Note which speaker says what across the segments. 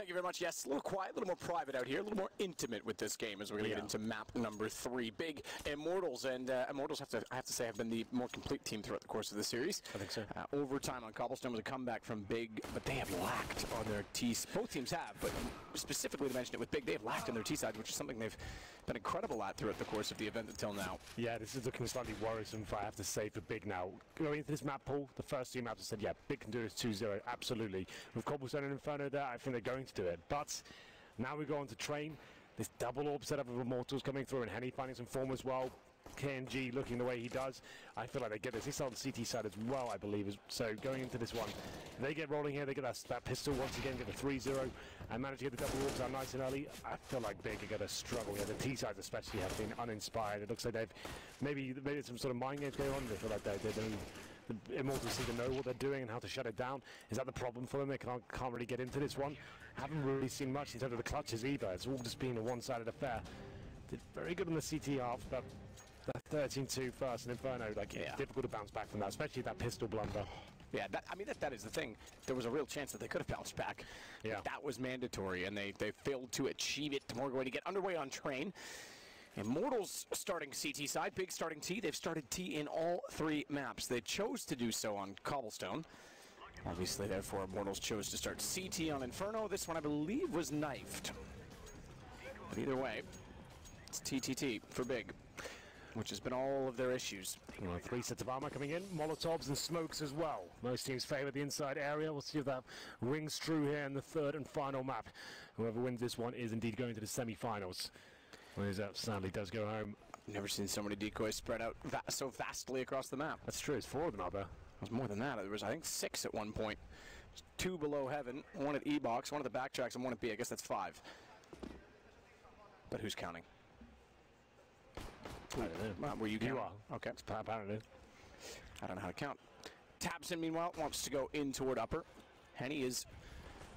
Speaker 1: Thank you very much. Yes, a little quiet, a little more private out here, a little more intimate with this game as we're going to get into map number 3. Big Immortals, and Immortals, I have to say, have been the more complete team throughout the course of the series.
Speaker 2: I think so.
Speaker 1: Overtime on Cobblestone was a comeback from Big, but they have lacked on their T. Both teams have, but specifically to mention it with Big, they have lacked on their T side, which is something they've been incredible at throughout the course of the event until now.
Speaker 2: Yeah, this is looking slightly worrisome, if I have to say, for Big now. Going into this map pool, the first two maps have said, yeah, Big can do this 2-0, absolutely. With Cobblestone and Inferno there, I think they're going to do it. But now we go on to Train. This double orb setup of Immortals coming through, and Henny finding some form as well. KNG looking the way he does. I feel like they get this. They start on the CT side as well, I believe. So going into this one, if they get rolling here, they get that pistol once again, get the 3-0, and manage to get the double orbs out nice and early. I feel like Big are going to struggle here. The T sides especially have been uninspired. It looks like they've maybe some sort of mind games going on. They feel like the Immortals seem to know what they're doing and how to shut it down. Is that the problem for them? They can't really get into this one. Haven't really seen much in terms of the clutches either. It's all just been a one-sided affair. Did very good on the CT half, but that 13-2 first and Inferno, difficult to bounce back from that, especially that pistol blunder.
Speaker 1: Yeah, that is the thing. There was a real chance that they could have bounced back.
Speaker 2: Yeah.
Speaker 1: That was mandatory, and they failed to achieve it. More going to get underway on Train. Immortals starting CT side, Big starting T. They've started T in all 3 maps. They chose to do so on Cobblestone. Obviously, therefore, Immortals chose to start CT on Inferno. This one, I believe, was knifed. But either way, it's TTT for Big, which has been all of their issues.
Speaker 2: 3 sets of armor coming in, Molotovs and smokes as well. Most teams favour the inside area. We'll see if that rings true here in the 3rd and final map. Whoever wins this one is indeed going to the semi-finals. That sadly does go home.
Speaker 1: Never seen so many decoys spread out so vastly across the map.
Speaker 2: That's true, it's 4 of them out there.
Speaker 1: It was more than that. There was, I think, 6 at one point. 2 below Heaven, 1 at E-Box, 1 at the backtracks, and 1 at B. I guess that's 5. But who's counting?
Speaker 2: I don't know.
Speaker 1: Were you counting?
Speaker 2: You are.
Speaker 1: Okay.
Speaker 2: Apparently.
Speaker 1: I don't know how to count. Tabson, meanwhile, wants to go in toward upper. Henny is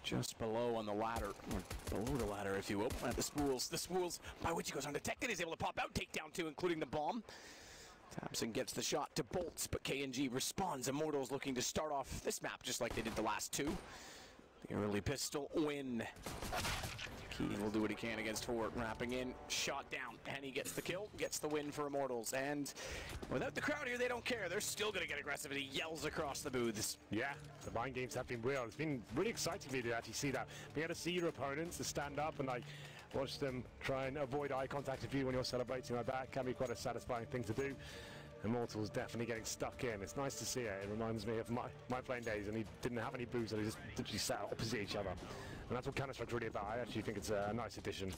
Speaker 1: just below on the ladder, or below the ladder, if you will, at the spools. The spools by which he goes undetected is able to pop out, take down 2, including the bomb. Tabson gets the shot to Bolts, but KNG responds. Immortals looking to start off this map just like they did the last 2. The early pistol win. Keating will do what he can against Fort, wrapping in, shot down. Henny gets the kill, gets the win for Immortals, and without the crowd here, they don't care. They're still going to get aggressive, and he yells across the booths.
Speaker 2: Yeah, the mind games have been real. It's been really exciting for me to actually see that. Being able to see your opponents, to stand up and watch them try and avoid eye contact with you when you're celebrating like that can be quite a satisfying thing to do. Immortals definitely getting stuck in. It's nice to see it. It reminds me of my playing days, and he didn't have any booths, and he just literally sat opposite each other. And that's what Counter-Strike's really about. I actually think it's a nice addition.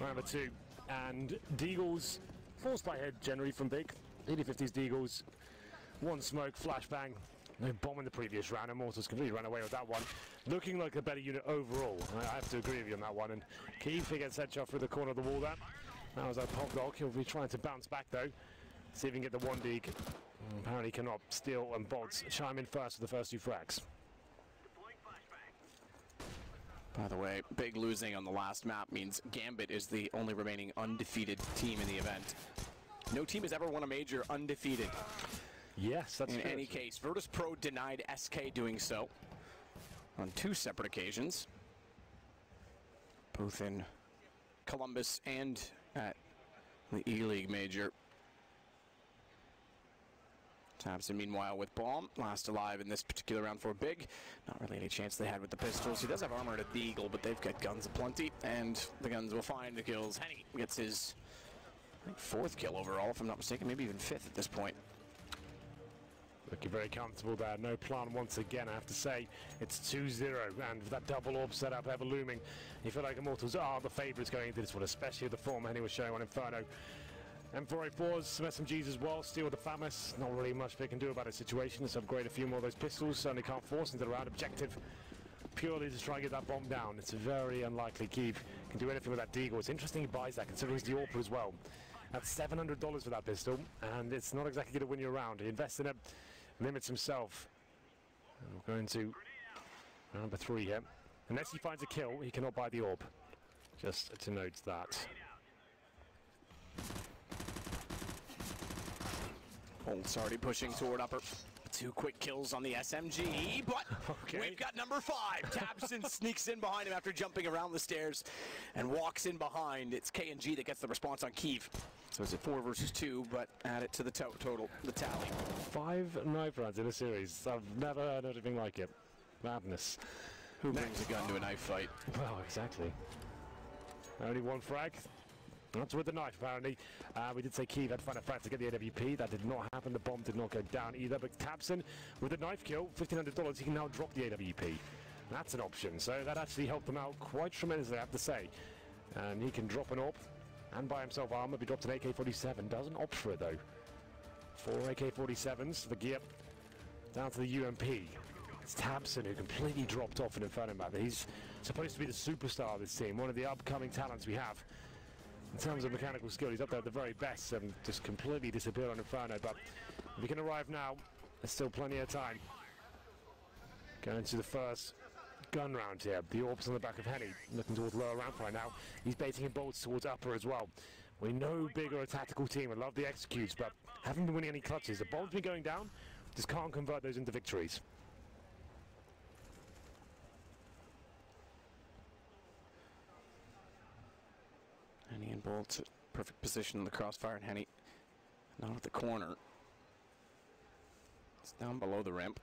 Speaker 2: Round number 2. And Deagles, forced by head generally from Big. 80-50s Deagles. 1 smoke, flashbang. No bomb in the previous round. Immortals completely ran away with that one. Looking like a better unit overall. I have to agree with you on that one. And Keith gets headshot through the corner of the wall there. That was a pop dog. He'll be trying to bounce back though. See if he can get the 1 dig. Apparently cannot. Steel and Bolts chime in first for the first 2 frags.
Speaker 1: By the way, Big losing on the last map means Gambit is the only remaining undefeated team in the event. No team has ever won a major undefeated.
Speaker 2: Yes, that's
Speaker 1: in
Speaker 2: true.
Speaker 1: any case. Virtus Pro denied SK doing so on 2 separate occasions, both in Columbus and at the E-League major. Tabson, meanwhile, with bomb, last alive in this particular round for Big. Not really any chance they had with the pistols. He does have armor at the Eagle, but they've got guns aplenty, and the guns will find the kills. Henny gets his, I think, 4th kill overall, if I'm not mistaken, maybe even 5th at this point.
Speaker 2: Looking very comfortable there. No plan once again, I have to say. It's 2-0, and with that double orb setup ever looming, you feel like Immortals are the favourites going into this one, especially with the form Henny was showing on Inferno. M4A4s, some SMGs as well, Steel the Famous. Not really much they can do about the situation. Let's upgrade a few more of those pistols. Certainly can't force into the round. Objective purely to try and get that bomb down. It's very unlikely Keith can do anything with that Deagle. It's interesting he buys that, considering he's the AWP as well. That's $700 for that pistol, and it's not exactly going to win you around. He invests in it, limits himself. And we're going to round number 3 here. Unless he finds a kill, he cannot buy the AWP. Just to note that.
Speaker 1: Bolt's already pushing toward upper. 2 quick kills on the SMG, but we've got number 5. Tabson sneaks in behind him after jumping around the stairs and walks in behind. It's K&G that gets the response on Kiev. So it's a 4 versus 2, but add it to the total, the tally.
Speaker 2: 5 knife rounds in a series. I've never heard anything like it. Madness.
Speaker 1: Who brings a gun to a knife fight?
Speaker 2: Well, exactly. Only 1 frag. That's with the knife, apparently. We did say Kiev had found a frag to get the AWP. That did not happen. The bomb did not go down either. But Tabson, with the knife kill, $1,500, he can now drop the AWP. That's an option. So that actually helped them out quite tremendously, I have to say. And he can drop an AWP and buy himself armor. He dropped an AK-47. Doesn't opt for it, though. 4 AK-47s. The gear down to the UMP. It's Tabson who completely dropped off in Inferno map. He's supposed to be the superstar of this team. One of the upcoming talents we have. In terms of mechanical skill, he's up there at the very best and just completely disappeared on Inferno. But if he can arrive now, there's still plenty of time. Going into the first gun round here. The orbs on the back of Henny, looking towards lower ramp right now. He's baiting in bolts towards upper as well. We know Big are a tactical team and love the executes, but haven't been winning any clutches. The bomb's been going down, just can't convert those into victories.
Speaker 1: Henny and Bolt, perfect position in the crossfire, and Henny not at the corner. It's down below the ramp.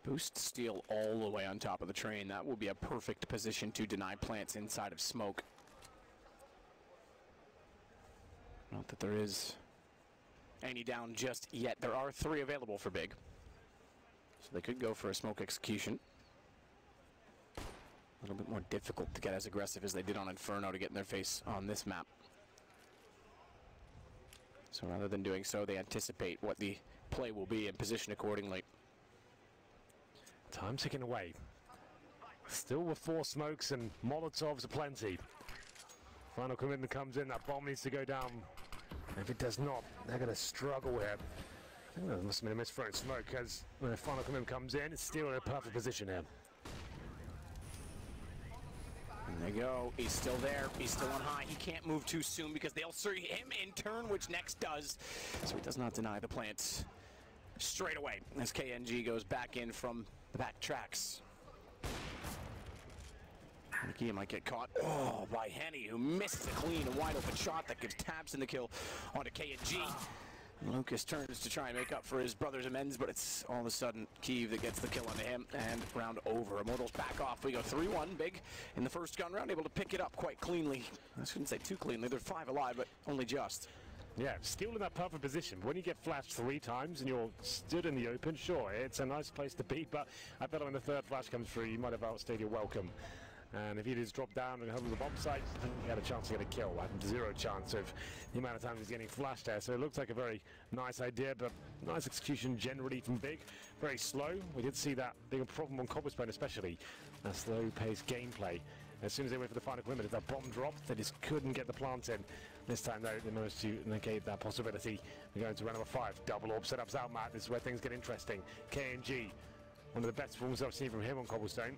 Speaker 1: Boost steel all the way on top of the train. That will be a perfect position to deny plants inside of smoke. Not that there is any down just yet. There are 3 available for Big. So they could go for a smoke execution. A little bit more difficult to get as aggressive as they did on Inferno to get in their face on this map. So rather than doing so, they anticipate what the play will be and position accordingly.
Speaker 2: Time ticking away. Still with 4 smokes and Molotovs aplenty. Final commitment comes in. That bomb needs to go down. And if it does not, they're going to struggle here. I think that must have been a misthrown smoke, because when the final commitment comes in, it's still in a perfect position here.
Speaker 1: And they go. He's still there. He's still on high. He can't move too soon because they'll see him in turn, which next does. So he does not deny the plants straight away as KNG goes back in from the back tracks. He might get caught by Henny, who misses a clean and wide open shot that gives Tabson the kill onto KNG. Lucas turns to try and make up for his brother's amends, but it's all of a sudden Kiev that gets the kill onto him, and round over. Immortals back off. We go 3-1. Big in the first gun round, able to pick it up quite cleanly. I shouldn't say too cleanly. They're 5 alive, but only just.
Speaker 2: Yeah, still in that perfect position. When you get flashed 3 times and you're stood in the open, sure, it's a nice place to be, but I bet when the 3rd flash comes through, you might have outstayed your welcome. And if he just dropped down and held on the bomb site, he had a chance to get a kill. I had 0 chance of the amount of time he's getting flashed there. So it looks like a very nice idea, but nice execution generally from Big. Very slow. We did see that being a problem on Cobblestone, especially. A slow-paced gameplay. As soon as they went for the final commitment, if that bomb dropped, they just couldn't get the plant in. This time, though, they managed to negate that possibility. We're going to round number 5. Double orb setups out, Matt. This is where things get interesting. KNG, one of the best performances I've seen from him on Cobblestone.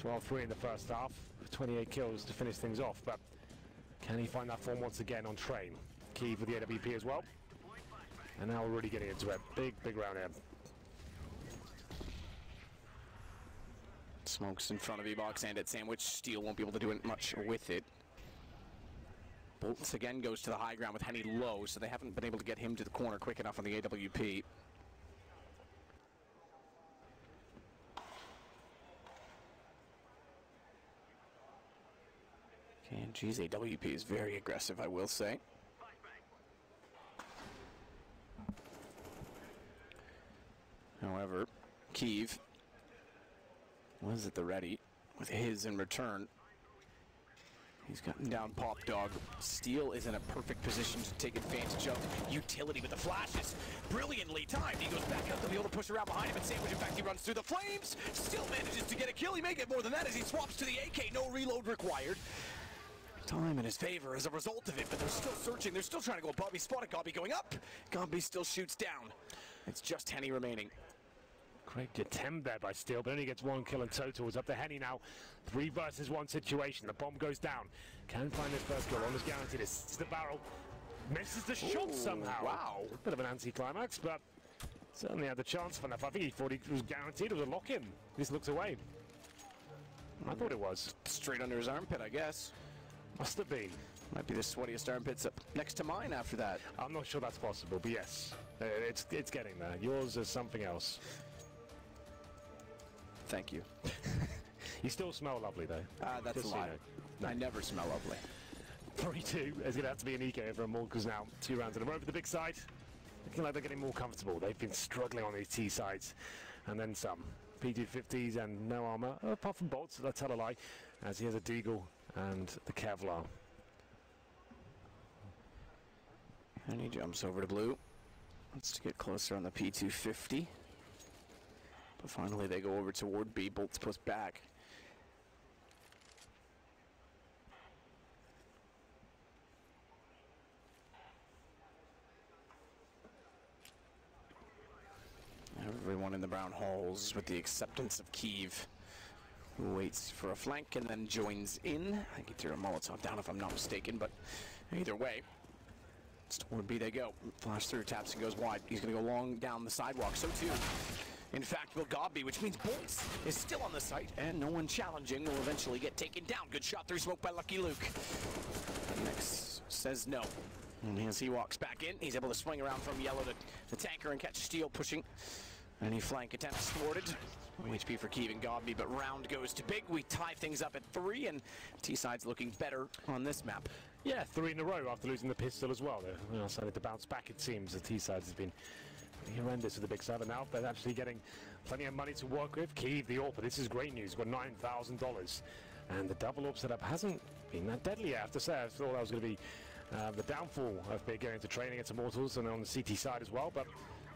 Speaker 2: 12-3 in the first half, 28 kills to finish things off, but can he find that form once again on train? Key for the AWP as well. And now we're really getting into it. Big round here.
Speaker 1: Smokes in front of E-Box and at Sandwich. Steel won't be able to do much with it. Bolts again goes to the high ground with Henny low, so they haven't been able to get him to the corner quick enough on the AWP. KNG's AWP is very aggressive, I will say. However, Kiev was at the ready with his in return. He's gotten down Pop Dog. Steel is in a perfect position to take advantage of utility with the flashes. Brilliantly timed. He goes back up to be able to push around behind him, and Sandwich, in fact, he runs through the flames. Still manages to get a kill. He may get more than that as he swaps to the AK. No reload required. Time in his favor as a result of it, but they're still searching. They're still trying to go above. He spotted Gobby going up. Gobby still shoots down. It's just Henny remaining.
Speaker 2: Great attempt there by Steele, but only gets 1 kill in total. It's up to Henny now. 3 versus 1 situation. The bomb goes down. Can find his first kill. Almost guaranteed. This is the barrel. Misses the shot somehow.
Speaker 1: Wow.
Speaker 2: Bit of an anti-climax, but certainly had the chance for enough. I think he thought he was guaranteed. It was a lock-in. He just looked away. I thought it was.
Speaker 1: Straight under his armpit, I guess.
Speaker 2: Must have been.
Speaker 1: Might be the sweatiest armpits up next to mine after that.
Speaker 2: I'm not sure that's possible, but yes. It's getting there. Yours is something else.
Speaker 1: Thank you.
Speaker 2: You still smell lovely, though.
Speaker 1: That's a lie. I never smell lovely.
Speaker 2: 3-2. There's going to have to be an eco over Immortals now. 2 rounds in a row for the big side. Looking like they're getting more comfortable. They've been struggling on these T sides. And then some. P250s and no armor. Apart from bolts, that's tell a lie. As he has a Deagle and the Kevlar.
Speaker 1: And he jumps over to blue. Wants to get closer on the P250. But finally they go over toward B. Bolts push back. Everyone in the brown halls, with the acceptance of Kiev, who waits for a flank and then joins in. I think he threw a Molotov down if I'm not mistaken, but either way, toward B they go. Flash through, taps and goes wide. He's going to go long down the sidewalk, so too. In fact, will Gobby, which means Bolts is still on the site, and no one challenging will eventually get taken down. Good shot through smoke by Lucky Luke. Next says no. And as he walks back in, he's able to swing around from yellow to the tanker and catch Steele pushing. Any flank attempts thwarted. HP for Kiev and Gobby, but round goes to big. We tie things up at 3, and T-side's looking better on this map.
Speaker 2: Yeah, 3 in a row after losing the pistol as well. They're starting to bounce back, it seems. The T-side has been horrendous for the big side, but now they're actually getting plenty of money to work with. Kiev, the AWP, this is great news. Got $9,000. And the double AWP setup hasn't been that deadly, I have to say. I thought that was going to be the downfall of Big going into training against Immortals and on the CT side as well, but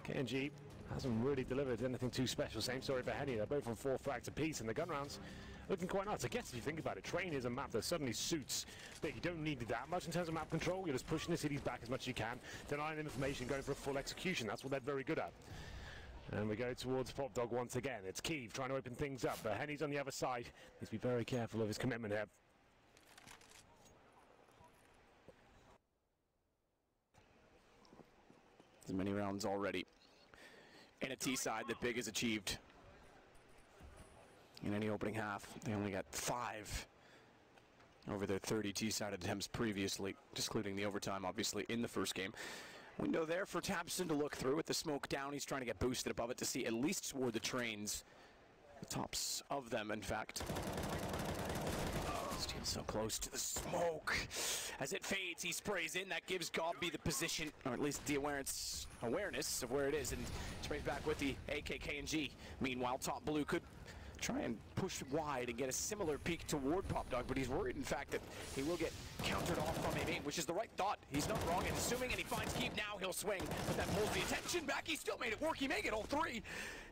Speaker 2: KNG hasn't really delivered anything too special. Same story for Henny. They're both on 4 frags apiece, and the gun rounds looking quite nice. I guess if you think about it, Train is a map that suddenly suits Big. You don't need that much in terms of map control. You're just pushing the cities back as much as you can, denying them information, going for a full execution. That's what they're very good at. And we go towards Pop Dog once again. It's Kiev trying to open things up, but Henny's on the other side. Needs to be very careful of his commitment here.
Speaker 1: As many rounds already in a T side that Big has achieved in any opening half. They only got 5 over their 30 T-side attempts previously, excluding the overtime, obviously, in the first game. Window there for Tapson to look through with the smoke down. He's trying to get boosted above it to see at least toward the trains, the tops of them, in fact. Steele so close to the smoke. As it fades, he sprays in. That gives Gobby the position, or at least the awareness of where it is, and sprays back with the AKKNG. Meanwhile, top blue could try and push wide and get a similar peek toward Pop Dog, but he's worried, in fact, that he will get countered off from a main, which is the right thought. He's not wrong in assuming, and he finds Keep. Now he'll swing, but that pulls the attention back. He still made it work. He may get all 3.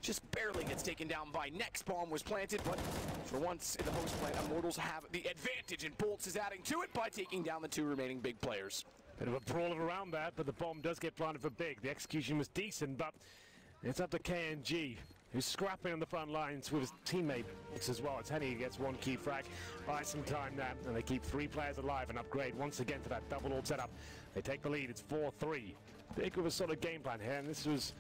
Speaker 1: Just barely gets taken down by Next. Bomb was planted, but for once in the host plant, Immortals have the advantage, and Bolts is adding to it by taking down the 2 remaining Big players.
Speaker 2: Bit of a brawl around that, but the bomb does get planted for Big. The execution was decent, but it's up to KNG, who's scrapping on the front lines with his teammates as well. It's Henny who gets 1 key frag, buys some time there, and they keep 3 players alive and upgrade once again to that double AWP setup. They take the lead. It's 4-3. Big with a solid game plan here, and this was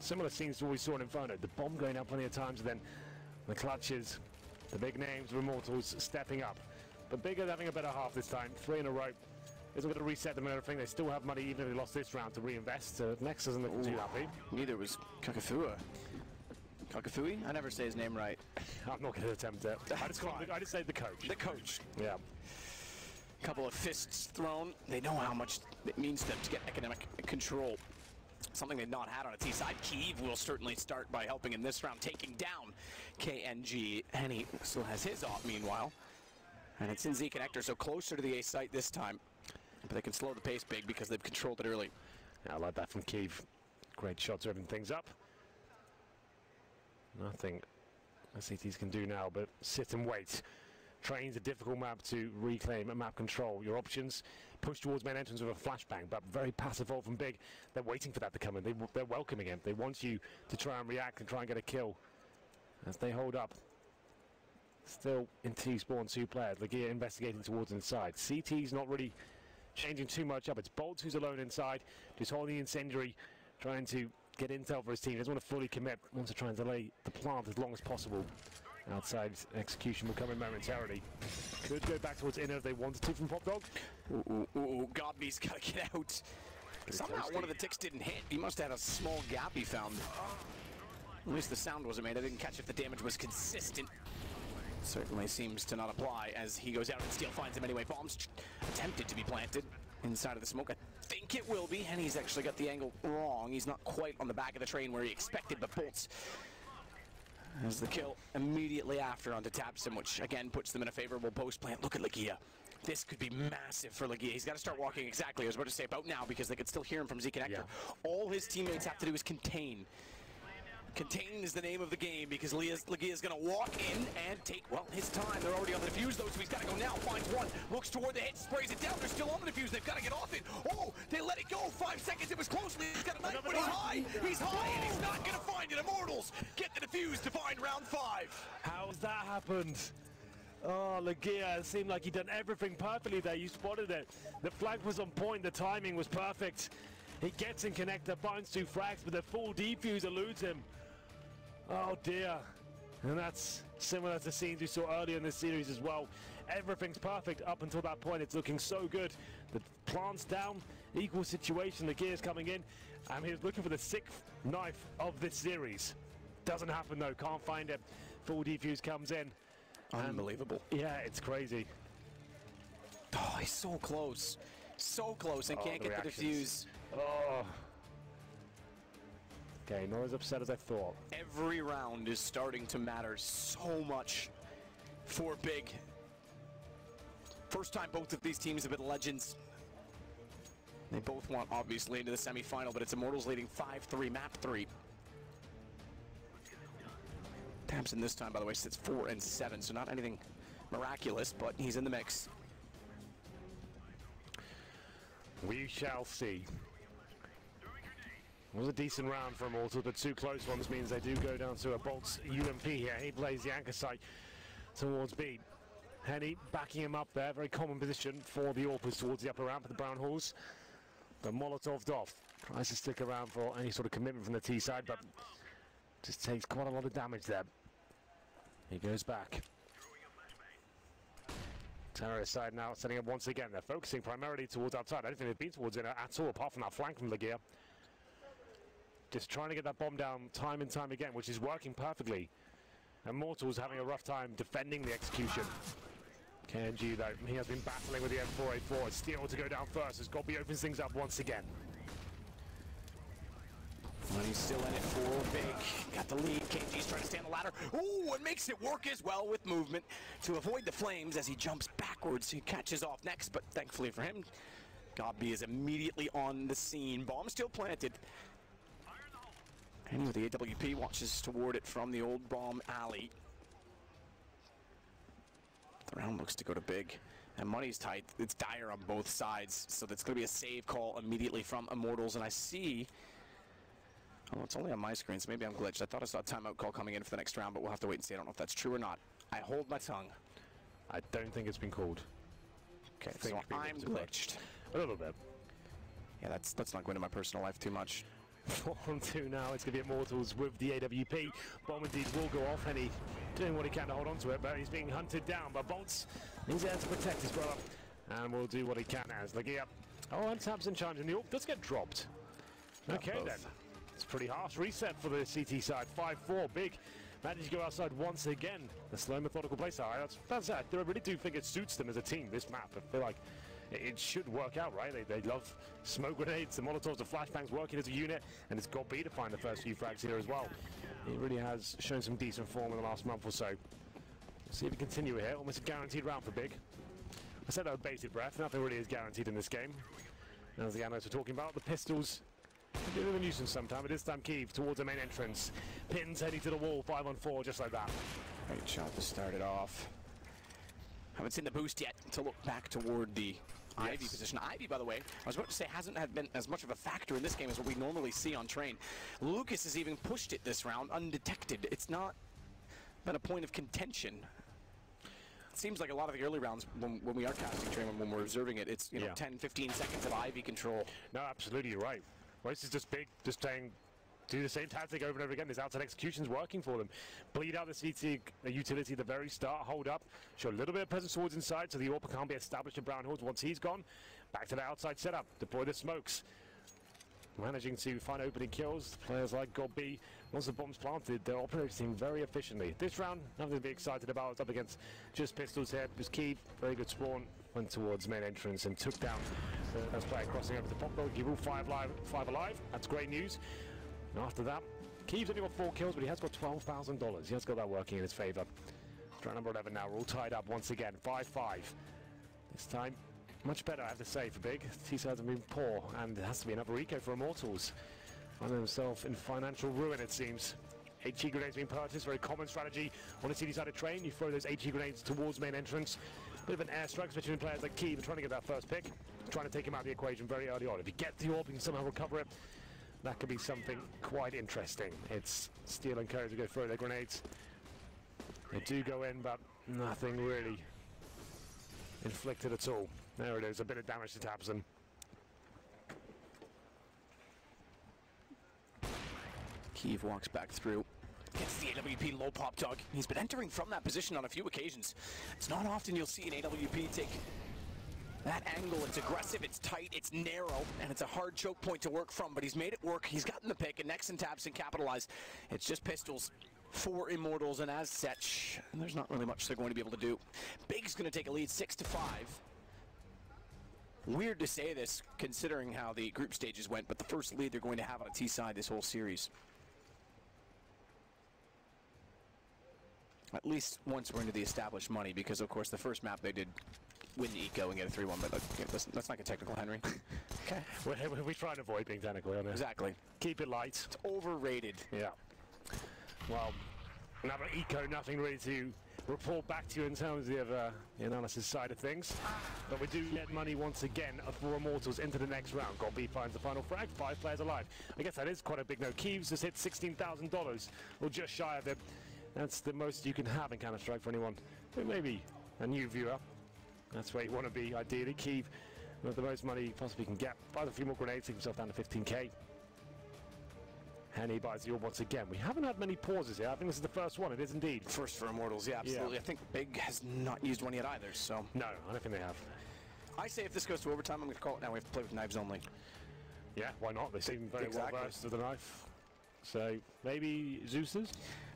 Speaker 2: similar scenes to what we saw in Inferno. The bomb going up plenty of times, and then the clutches, the big names of Immortals stepping up. But Big is having a better half this time. 3 in a row. Isn't going to reset them and everything. They still have money even if they lost this round to reinvest. Next doesn't look too happy.
Speaker 1: Neither was Kakafua. Kakafui? I never say his name right.
Speaker 2: I'm not going to attempt it. I just say the coach.
Speaker 1: The coach.
Speaker 2: Yeah.
Speaker 1: Couple of fists thrown. They know how much it means to them to get economic control. Something they've not had on a T-side. Kiev will certainly start by helping in this round, taking down KNG. Henny still has his off meanwhile. And it's in Z connector, so closer to the A site this time. But they can slow the pace Big because they've controlled it early.
Speaker 2: Yeah, I like that from Kiev. Great shot to open things up. Nothing the CTs can do now but sit and wait Train's a difficult map to reclaim and map control. Your options, push towards main entrance with a flashbang, but very passive hold from Big. They're waiting for that to come in. They're welcoming him. They want you to try and react and try and get a kill as they hold up. Still in T-spawn, 2 players. Legia investigating towards inside. CT's not really changing too much up. It's Bolts who's alone inside, just holding the incendiary, trying to get intel for his team. He doesn't want to fully commit, wants to try and delay the plant as long as possible. Outside execution will come in momentarily. Could go back towards inner if they wanted to from Pop Dog.
Speaker 1: Ooh, Godby's got to get out. Somehow one of the ticks didn't hit. He must have had a small gap he found. At least the sound wasn't made. I didn't catch if the damage was consistent. Certainly seems to not apply as he goes out and Steel finds him anyway. Bombs attempted to be planted inside of the smoke. I think it will be, and he's actually got the angle wrong. He's not quite on the back of the train where he expected, but Bolts has the kill immediately after onto Tabson, which again puts them in a favorable post plant. Look at Legia. This could be massive for Legia. He's got to start walking exactly. I was about to say about now because they could still hear him from Z-Connector. Yeah. All his teammates have to do is contain. Contain is the name of the game because Legia's going to walk in and take, well, his time. They're already on the defuse though, so he's got to go now. Finds one, looks toward the hit, sprays it down. They're still on the defuse. They've got to get off it. Oh, they let it go. 5 seconds. It was close. He's got a knife, but he's high. He's high, and he's not going to find it. Immortals get the defuse to find round 5.
Speaker 2: How's that happened? Oh, Legia, it seemed like he'd done everything perfectly there. You spotted it. The flag was on point. The timing was perfect. He gets in connector, finds 2 frags, but the full defuse eludes him. Oh dear, and that's similar to scenes we saw earlier in this series as well. Everything's perfect up until that point. It's looking so good. The plant's down, equal situation. The gear's coming in. He was looking for the 6th knife of this series. Doesn't happen though, can't find it. Full defuse comes in.
Speaker 1: Unbelievable.
Speaker 2: Yeah, it's crazy.
Speaker 1: Oh, he's so close and can't get the defuse.
Speaker 2: Oh. Okay, not as upset as I thought.
Speaker 1: Every round is starting to matter so much for Big. First time both of these teams have been legends. They both want, obviously, into the semifinal, but it's Immortals leading 5-3, map 3. Tamsin this time, by the way, sits 4-7, so not anything miraculous, but he's in the mix.
Speaker 2: We shall see. It was a decent round for Immortals, but 2 close ones means they do go down to a Bolts UMP here. He plays the anchor site towards B. Henny backing him up there, very common position for the Orpers towards the upper ramp of the Brown Halls. But Molotov'd off. Tries to stick around for any sort of commitment from the T side, but just takes quite a lot of damage there. He goes back. Terrorist side now setting up once again. They're focusing primarily towards outside. I don't think they've been towards inner at all, apart from that flank from Legia. Just trying to get that bomb down time and time again, which is working perfectly. Immortals having a rough time defending the execution. KNG though, he has been battling with the M4A4. It's Steel to go down first as Godby opens things up once again.
Speaker 1: And he's still in it for Big. Got the lead. KG's trying to stay on the ladder. Ooh, and makes it work as well with movement to avoid the flames as he jumps backwards. He catches off next, but thankfully for him, Godby is immediately on the scene. Bomb still planted. And the AWP watches toward it from the old bomb alley. The round looks to go to Big. And money's tight. It's dire on both sides. So that's going to be a save call immediately from Immortals. And I see... Oh, it's only on my screen, so maybe I'm glitched. I thought I saw a timeout call coming in for the next round, but we'll have to wait and see. I don't know if that's true or not. I hold my tongue.
Speaker 2: I don't think it's been called.
Speaker 1: Okay, so I'm glitched.
Speaker 2: A little bit.
Speaker 1: Yeah, let's not go into my personal life too much.
Speaker 2: 4-2 now. It's going to be Immortals with the AWP. Bomb indeed will go off, and he doing what he can to hold on to it, but he's being hunted down by Bolts. He's there to protect his brother, and will do what he can as Legia. Oh, and Tabson chimes in. The AWP does get dropped. Okay then. It's pretty harsh reset for the CT side. 5-4. Big managed to go outside once again. The slow, methodical play style. That's that. I really do think it suits them as a team, this map. I feel like it should work out, right? They love smoke grenades, the Molotovs, the flashbangs working as a unit, and it's got B to find the first few frags here as well. He really has shown some decent form in the last month or so. Let's see if he can continue here. Almost a guaranteed round for Big. I said that with bated breath. Nothing really is guaranteed in this game. As the analysts were talking about, the pistols a bit of a nuisance sometime, but this time Kiev towards the main entrance. Pins heading to the wall, 5-on-4, just like that.
Speaker 1: Great shot to start it off. Haven't seen the boost yet to look back toward the Ivy position. Ivy, by the way, I was about to say, hasn't been as much of a factor in this game as what we normally see on Train. Lucas has even pushed it this round undetected. It's not been a point of contention. It seems like a lot of the early rounds when we are casting Train, when we're observing it, it's 10, 15 seconds of Ivy control.
Speaker 2: No, absolutely, you're right. Well, this is just big, just saying, do the same tactic over and over again. This outside execution's working for them. Bleed out the CT utility at the very start, hold up, show a little bit of presence towards inside so the AWP can't be established in Brown Hordes. Once he's gone, back to the outside setup, deploy the smokes. Managing to find opening kills. Players like Godby, once the bomb's planted, they're operating very efficiently. This round, nothing to be excited about. It's up against just pistols here. It was Kiev, very good spawn. Went towards main entrance and took down the first player crossing over the top road. He will 5 alive. That's great news. And after that, Kiev's only got 4 kills, but he has got $12,000. He has got that working in his favor. Round number 11 now. We're all tied up once again. 5-5. This time, much better, I have to say, for Big. T-sides have been poor, and there has to be another eco for Immortals. Finding himself in financial ruin, it seems. HE grenades being purchased, very common strategy on a city-sided train. You throw those HE grenades towards main entrance. Bit of an airstrike, especially when players like Kiev are trying to get that first pick. Trying to take him out of the equation very early on. If you get the AWP, you can somehow recover it. That could be something quite interesting. It's Steel and Curry to go throw their grenades. They do go in, but nothing really inflicted at all. There it is, a bit of damage to Tabson.
Speaker 1: Kiev walks back through. Gets the AWP low pop dog. He's been entering from that position on a few occasions. It's not often you'll see an AWP take that angle. It's aggressive, it's tight, it's narrow, and it's a hard choke point to work from, but he's made it work. He's gotten the pick, and Nex and Tabson capitalize. It's just pistols for Immortals, and as such, there's not really much they're going to be able to do. Big's going to take a lead 6-5. Weird to say this, considering how the group stages went, but the first lead they're going to have on a T-side this whole series. At least once we're into the established money, because of course the first map they did win the eco and get a 3-1, but let's not get technical, Henry.
Speaker 2: Okay. We try and avoid being technical on this.
Speaker 1: Exactly.
Speaker 2: Keep it light.
Speaker 1: It's overrated.
Speaker 2: Yeah. Well, another eco, nothing really to report back to you in terms of the analysis side of things. But we do get money once again for Immortals into the next round. Godby finds the final frag, 5 players alive. I guess that is quite a big no. Kiev's just hit $16,000, or just shy of it. That's the most you can have in Counter-Strike for anyone. But maybe a new viewer. That's where you want to be, ideally. Kiev, with the most money you possibly can get. Buys a few more grenades, takes himself down to 15k. Henny buys the orb once again. We haven't had many pauses here. I think this is the first one. It is indeed.
Speaker 1: First for Immortals, yeah, absolutely.
Speaker 2: Yeah.
Speaker 1: I think Big has not used one yet either, so.
Speaker 2: No, I don't think they have.
Speaker 1: I say if this goes to overtime, I'm going to call it now. We have to play with knives only.
Speaker 2: Yeah, why not? They seem very well versed with the knife. So, maybe Zeus's?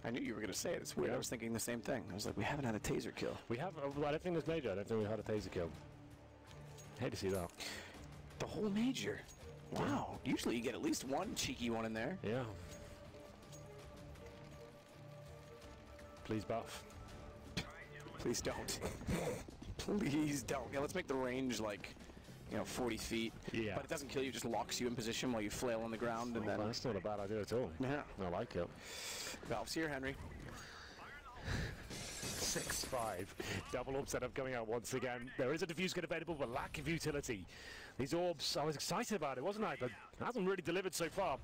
Speaker 1: I knew you were going to say it. It's weird.
Speaker 2: Yeah.
Speaker 1: I was thinking the same thing. I was like, we haven't had a taser kill.
Speaker 2: We have, I don't think there's major. I don't think we've had a taser kill. Hate to see that.
Speaker 1: The whole major? Wow. Usually you get at least one cheeky one in there.
Speaker 2: Yeah. Please buff.
Speaker 1: Please don't. Please don't. Yeah, let's make the range like, 40 feet.
Speaker 2: Yeah.
Speaker 1: But it doesn't kill you, it just locks you in position while you flail on the ground. And then
Speaker 2: That's not a bad idea at all.
Speaker 1: Yeah.
Speaker 2: I like it.
Speaker 1: Valve's here, Henry.
Speaker 2: 6-5. Double orb setup going out once again. There is a diffuse kit available, but lack of utility. These orbs, I was excited about it, wasn't I? But it hasn't really delivered so far.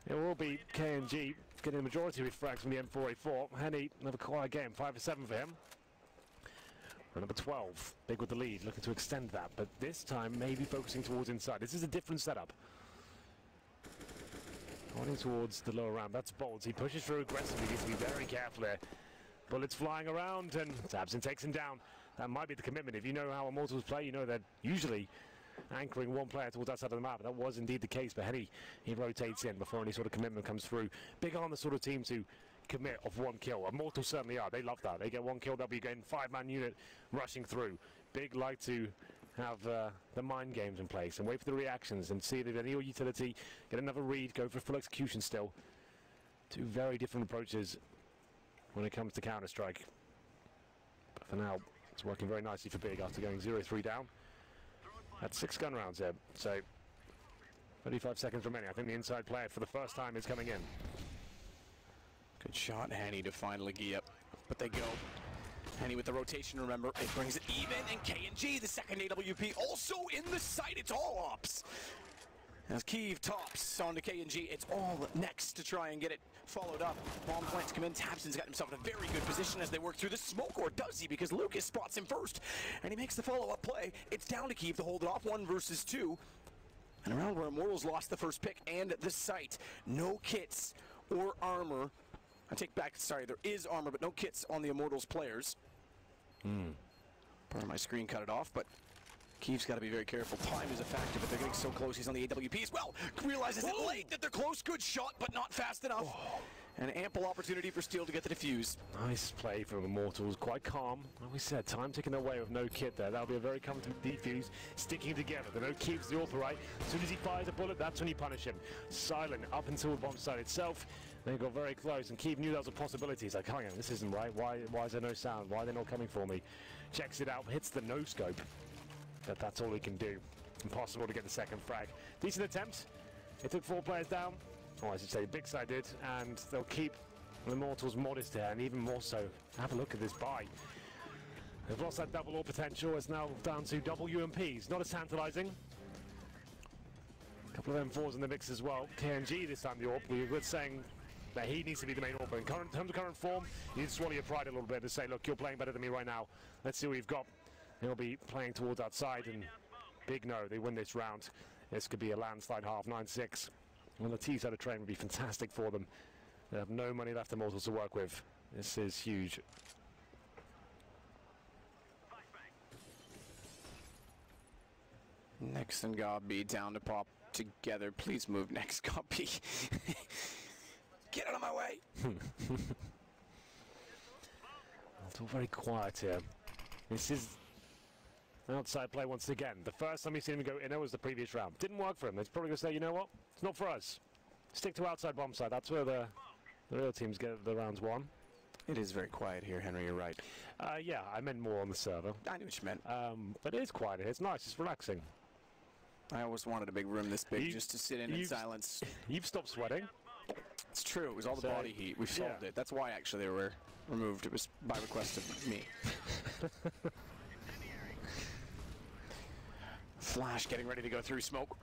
Speaker 2: It will be KNG getting the majority of his frags from the M4A4. Henny, another quiet game, 5 for 7 for him. And number 12, Big with the lead, looking to extend that, but this time maybe focusing towards inside. This is a different setup. Pointing towards the lower ramp, that's Bolts. He pushes through aggressively, he needs to be very careful there. Bullets flying around, and Tabson takes him down. That might be the commitment. If you know how Immortals play, you know they're usually anchoring one player towards that side of the map. That was indeed the case, but Henny, he rotates in before any sort of commitment comes through. Big on the sort of team to commit of one kill. Immortals certainly are. They love that. They get one kill, they'll be getting 5-man unit rushing through. Big like to have the mind games in place and wait for the reactions and see if there's any utility, get another read, go for full execution still. Two very different approaches when it comes to Counter-Strike. But for now, it's working very nicely for Big after going 0-3 down. That's 6 gun rounds there, so 35 seconds remaining. I think the inside player for the first time is coming in.
Speaker 1: Good shot, Henny, to finally gee up. But they go. Henny with the rotation, remember, it brings it even, and K&G, the second AWP, also in the sight. It's all ops. As Kiev tops onto K&G, it's all next to try and get it followed up. Bomb plants come in. Tabson's got himself in a very good position as they work through the smoke, or does he? Because Lucas spots him first, and he makes the follow-up play. It's down to Kiev to hold it off, 1 versus 2. And around where Immortals lost the first pick and the site. No kits or armor. I take back, sorry, there is armor, but no kits on the Immortals players. Part of my screen cut it off, but Kiev's got to be very careful. Time is a factor, but they're getting so close. He's on the AWP as well. Realizes it late that they're close. Good shot, but not fast enough. An ample opportunity for Steel to get the defuse.
Speaker 2: Nice play from Immortals, quite calm. Like we said, time ticking away with no kit there. That'll be a very comfortable defuse, sticking together. The no Kiev's the author, right? As soon as he fires a bullet, that's when you punish him. Silent up until the bomb site itself. They got very close, and Kiev knew that was a possibility. He's like, hang on, this isn't right. Why is there no sound? Why are they not coming for me? Checks it out, hits the no-scope. But that's all he can do. Impossible to get the second frag. Decent attempt. It took 4 players down. Or I should say, Big Side did. And they'll keep the Immortals modest here, and even more so. Have a look at this buy. They've lost that double AWP potential. It's now down to double UMPs. Not as tantalizing. A couple of M4s in the mix as well. K&G this time the AWP. We were saying that he needs to be the main AWP. In terms of current form, you need to swallow your pride a little bit and say, look, you're playing better than me right now. Let's see what you've got. He'll be playing towards outside, and big no, they win this round. This could be a landslide half, 9-6. Well, the T-side of train would be fantastic for them. They have no money left, Immortals, to work with. This is huge.
Speaker 1: Next and Gobby down to pop together. Please move next, Gobby. Get out of my way.
Speaker 2: It's all very quiet here. This is outside play once again. The first time you've seen him go in there was the previous round. Didn't work for him. They're probably going to say, you know what? It's not for us. Stick to outside bomb side. That's where the real teams get the rounds won.
Speaker 1: It is very quiet here, Henry. You're right.
Speaker 2: Yeah, I meant more on the server.
Speaker 1: I knew what you meant.
Speaker 2: But it is quiet here. It's nice. It's relaxing.
Speaker 1: I always wanted a big room this big just to sit in silence.
Speaker 2: You've stopped sweating.
Speaker 1: It's true. It was all the body heat. We've solved it. That's why, actually, they were removed. It was by request of me. Flash getting ready to go through smoke.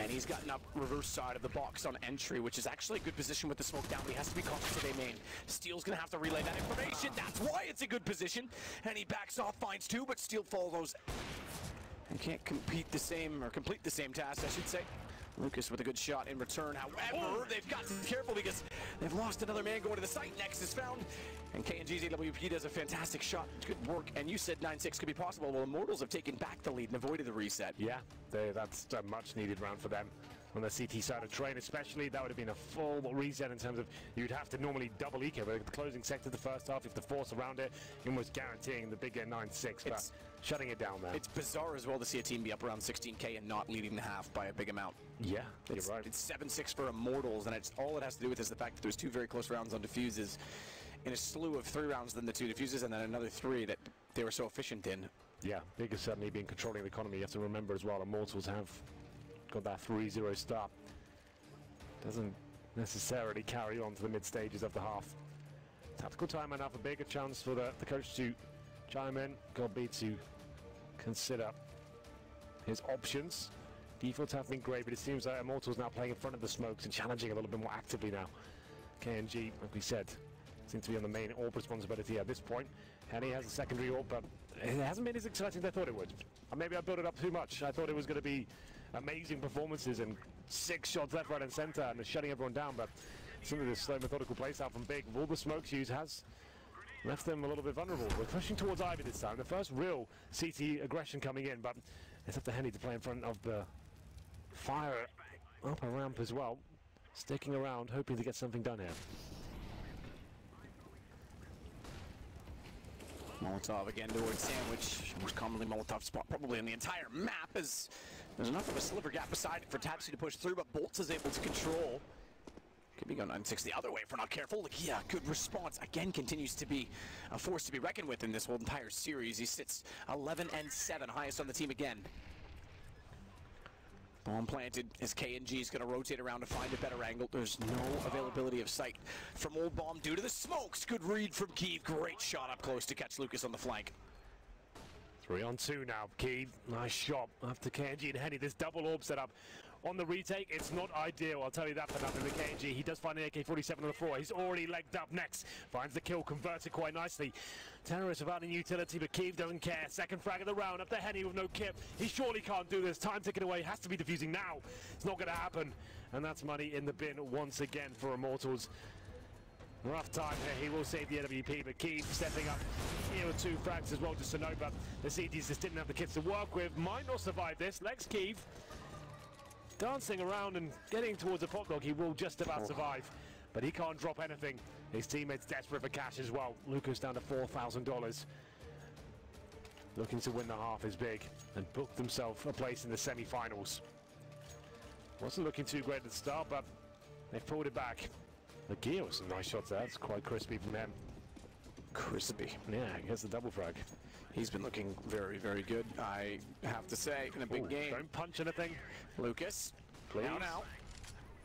Speaker 1: And he's gotten up reverse side of the box on entry, which is actually a good position with the smoke down. He has to be cautious of A main. Steel's going to have to relay that information. That's why it's a good position. And he backs off, finds 2, but Steel follows. And can't complete the same task, I should say. Lucas with a good shot in return. However, they've got to be careful because they've lost another man going to the site. Next is found. And K&G's AWP does a fantastic shot. Good work. And you said 9-6 could be possible. Well, Immortals have taken back the lead and avoided the reset.
Speaker 2: Yeah, that's a much needed round for them. On the CT side of train especially, that would have been a full reset in terms of you'd have to normally double eco, but the closing sector the first half, if the force around it, almost guaranteeing the bigger 9-6, but shutting it down there.
Speaker 1: It's bizarre as well to see a team be up around 16K and not leading the half by a big amount.
Speaker 2: Yeah, you're right.
Speaker 1: It's 7-6 for Immortals, and it's all it has to do with is the fact that there's 2 very close rounds on defuses in a slew of 3 rounds than the 2 defuses, and then another 3 that they were so efficient in.
Speaker 2: Yeah, biggest certainly being controlling the economy. You have to remember as well, Immortals have got that 3-0 start. Doesn't necessarily carry on to the mid stages of the half. Tactical time enough, a bigger chance for the coach to chime in. Gobby to consider his options. Defaults have been great, but it seems like Immortals now playing in front of the smokes and challenging a little bit more actively now. K&G, like we said, seems to be on the main AWP responsibility at this point. Henny has a secondary AWP, but it hasn't been as exciting as I thought it would. Or maybe I built it up too much. I thought it was going to be amazing performances and 6 shots left, right, and center, and shutting everyone down. But some of this slow, methodical plays out from Big, with all the smokes used, has left them a little bit vulnerable. We're pushing towards Ivy this time. The first real CT aggression coming in, but it's up to Henny to play in front of the fire upper ramp as well. Sticking around, hoping to get something done here.
Speaker 1: Molotov again towards Sandwich. Most commonly Molotov spot probably on the entire map, as there's enough of a sliver gap beside it for Tapsy to push through, but Bolts is able to control. Could be going 9-6 the other way if we're not careful. Yeah, good response. Again, continues to be a force to be reckoned with in this whole entire series. He sits 11-7, highest on the team again. Bomb planted as KNG is going to rotate around to find a better angle. There's no availability of sight from Old Bomb due to the smokes. Good read from Kiev. Great shot up close to catch Lucas on the flank.
Speaker 2: 3 on 2 now. Kiev, nice shot after KNG and Henny. This double orb setup on the retake, it's not ideal, I'll tell you that for nothing. The KNG, he does find an AK-47 on the floor. He's already legged up next. Finds the kill, converts it quite nicely. Terrorist without any utility, but Kiev doesn't care. Second frag of the round, up to Henny with no kip. He surely can't do this. Time ticking away, has to be defusing now. It's not going to happen. And that's money in the bin once again for Immortals. Rough time here, he will save the NWP, but Kiev stepping up here with 2 frags as well, just to know, but the CTs just didn't have the kits to work with. Might not survive this. Lex Kiev dancing around and getting towards the pop dog. He will just about survive, but he can't drop anything. His teammates desperate for cash as well. Lucas down to $4,000. Looking to win the half is big and book themselves a place in the semi-finals. Wasn't looking too great at the start, but they've pulled it back. The gear with some nice shots there. That's quite crispy from him.
Speaker 1: Crispy.
Speaker 2: Yeah, he gets the double frag.
Speaker 1: He's been looking very, very good, I have to say, in a big game.
Speaker 2: Don't punch anything.
Speaker 1: Lucas,
Speaker 2: please.
Speaker 1: Now.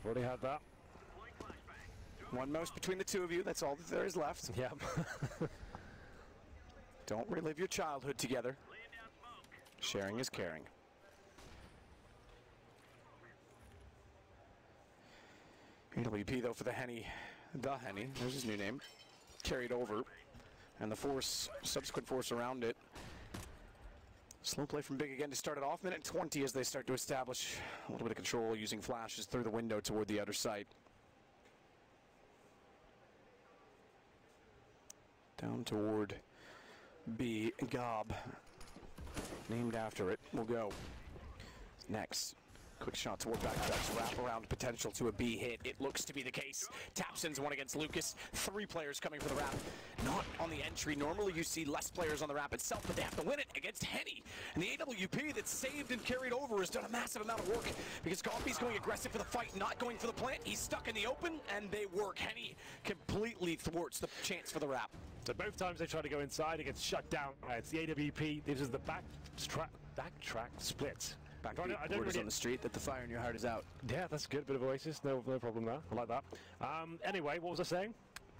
Speaker 2: Already had that.
Speaker 1: One mouse between the two of you, that's all that there is left.
Speaker 2: Yep.
Speaker 1: Don't relive your childhood together. Sharing is caring. AWP though for the Henny, there's his new name, carried over, and the force, subsequent force around it. Slow play from Big again to start it off. Minute 20 as they start to establish a little bit of control using flashes through the window toward the outer site. Down toward B, Gob, named after it, will go. Next. Quick shot toward backtracks, wrap around potential to a B hit. It looks to be the case. Tapson's one against Lucas. 3 players coming for the wrap. Not on the entry. Normally you see less players on the wrap itself, but they have to win it against Henny. And the AWP that's saved and carried over has done a massive amount of work because Gomby's going aggressive for the fight, not going for the plant. He's stuck in the open, and they work. Henny completely thwarts the chance for the wrap.
Speaker 2: So both times they try to go inside, it gets shut down. It's the AWP. This is the backtrack split.
Speaker 1: Word is on the street that the fire in your heart is out.
Speaker 2: Yeah, that's good. Bit of Oasis. No problem there. I like that. Anyway, what was I saying?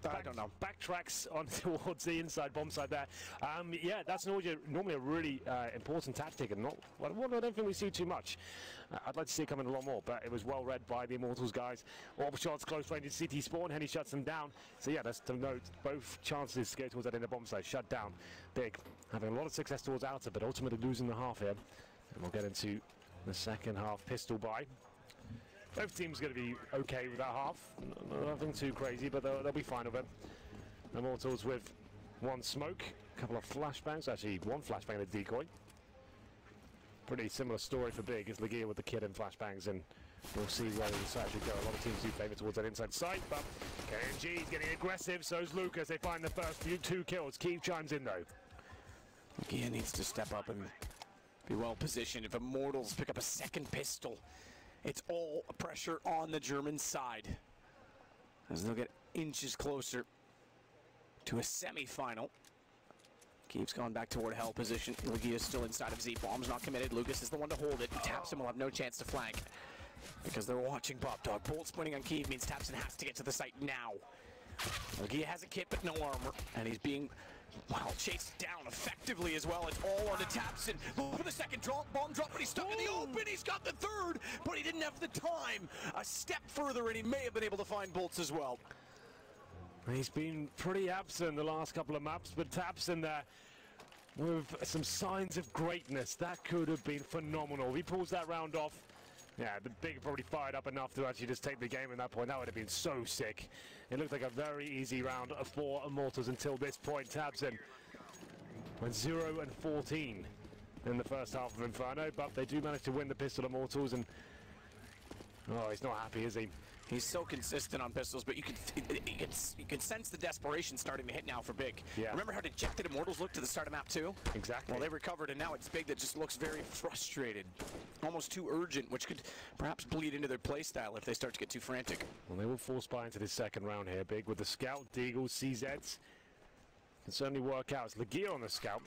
Speaker 1: I don't know.
Speaker 2: Backtracks on towards the inside bomb side there. Yeah, that's normally a really important tactic, and I don't think we see too much. I'd like to see it coming a lot more, but it was well read by the Immortals guys. Orb shots, close range in CT spawn. Henny shuts them down. So yeah, that's to note. Both chances to go towards that inner bomb side shut down. Big, having a lot of success towards outer, but ultimately losing the half here. And we'll get into the second half pistol buy. Both teams are going to be okay with that half. Nothing too crazy, but they'll be fine with it. Immortals with 1 smoke, a couple of flashbangs, actually 1 flashbang and a decoy. Pretty similar story for Big as Legia with the kit and flashbangs, and we'll see where this actually go. A lot of teams do favour towards that inside side, but KNG is getting aggressive, so is Lucas. They find the first 2 kills. Kiev chimes in though.
Speaker 1: Legia needs to step up and be well positioned. If Immortals pick up a second pistol, it's all pressure on the German side as they'll get inches closer to a semi-final. Keeps going back toward hell position. Legia is still inside of Z. Bomb's not committed. Lucas is the one to hold it. Tapson will have no chance to flank because they're watching Pop Dog. Bolt pointing on Kiev means Tapson has to get to the site now. Legia has a kit but no armor, and he's being chased down effectively as well. It's all onto Tapson. Look for the second bomb drop, but he's stuck in the open. He's got the third, but he didn't have the time. A step further, and he may have been able to find bolts as well.
Speaker 2: He's been pretty absent the last couple of maps, but Tapson there with some signs of greatness. That could have been phenomenal. If he pulls that round off, yeah, the Big probably fired up enough to actually just take the game at that point. That would have been so sick. It looked like a very easy round for Immortals until this point. Tapson went 0 and 14 in the first half of Inferno, but they do manage to win the pistol Immortals, and oh, he's not happy, is he?
Speaker 1: He's so consistent on pistols, but you can sense the desperation starting to hit now for Big.
Speaker 2: Yeah.
Speaker 1: Remember how dejected Immortals looked to the start of map 2?
Speaker 2: Exactly.
Speaker 1: Well, they recovered, and now it's Big that just looks very frustrated, almost too urgent, which could perhaps bleed into their playstyle if they start to get too frantic.
Speaker 2: Well, they will force buy into this second round here, Big, with the Scout, Deagles, CZs. Can certainly work out. It's Legia on the Scout.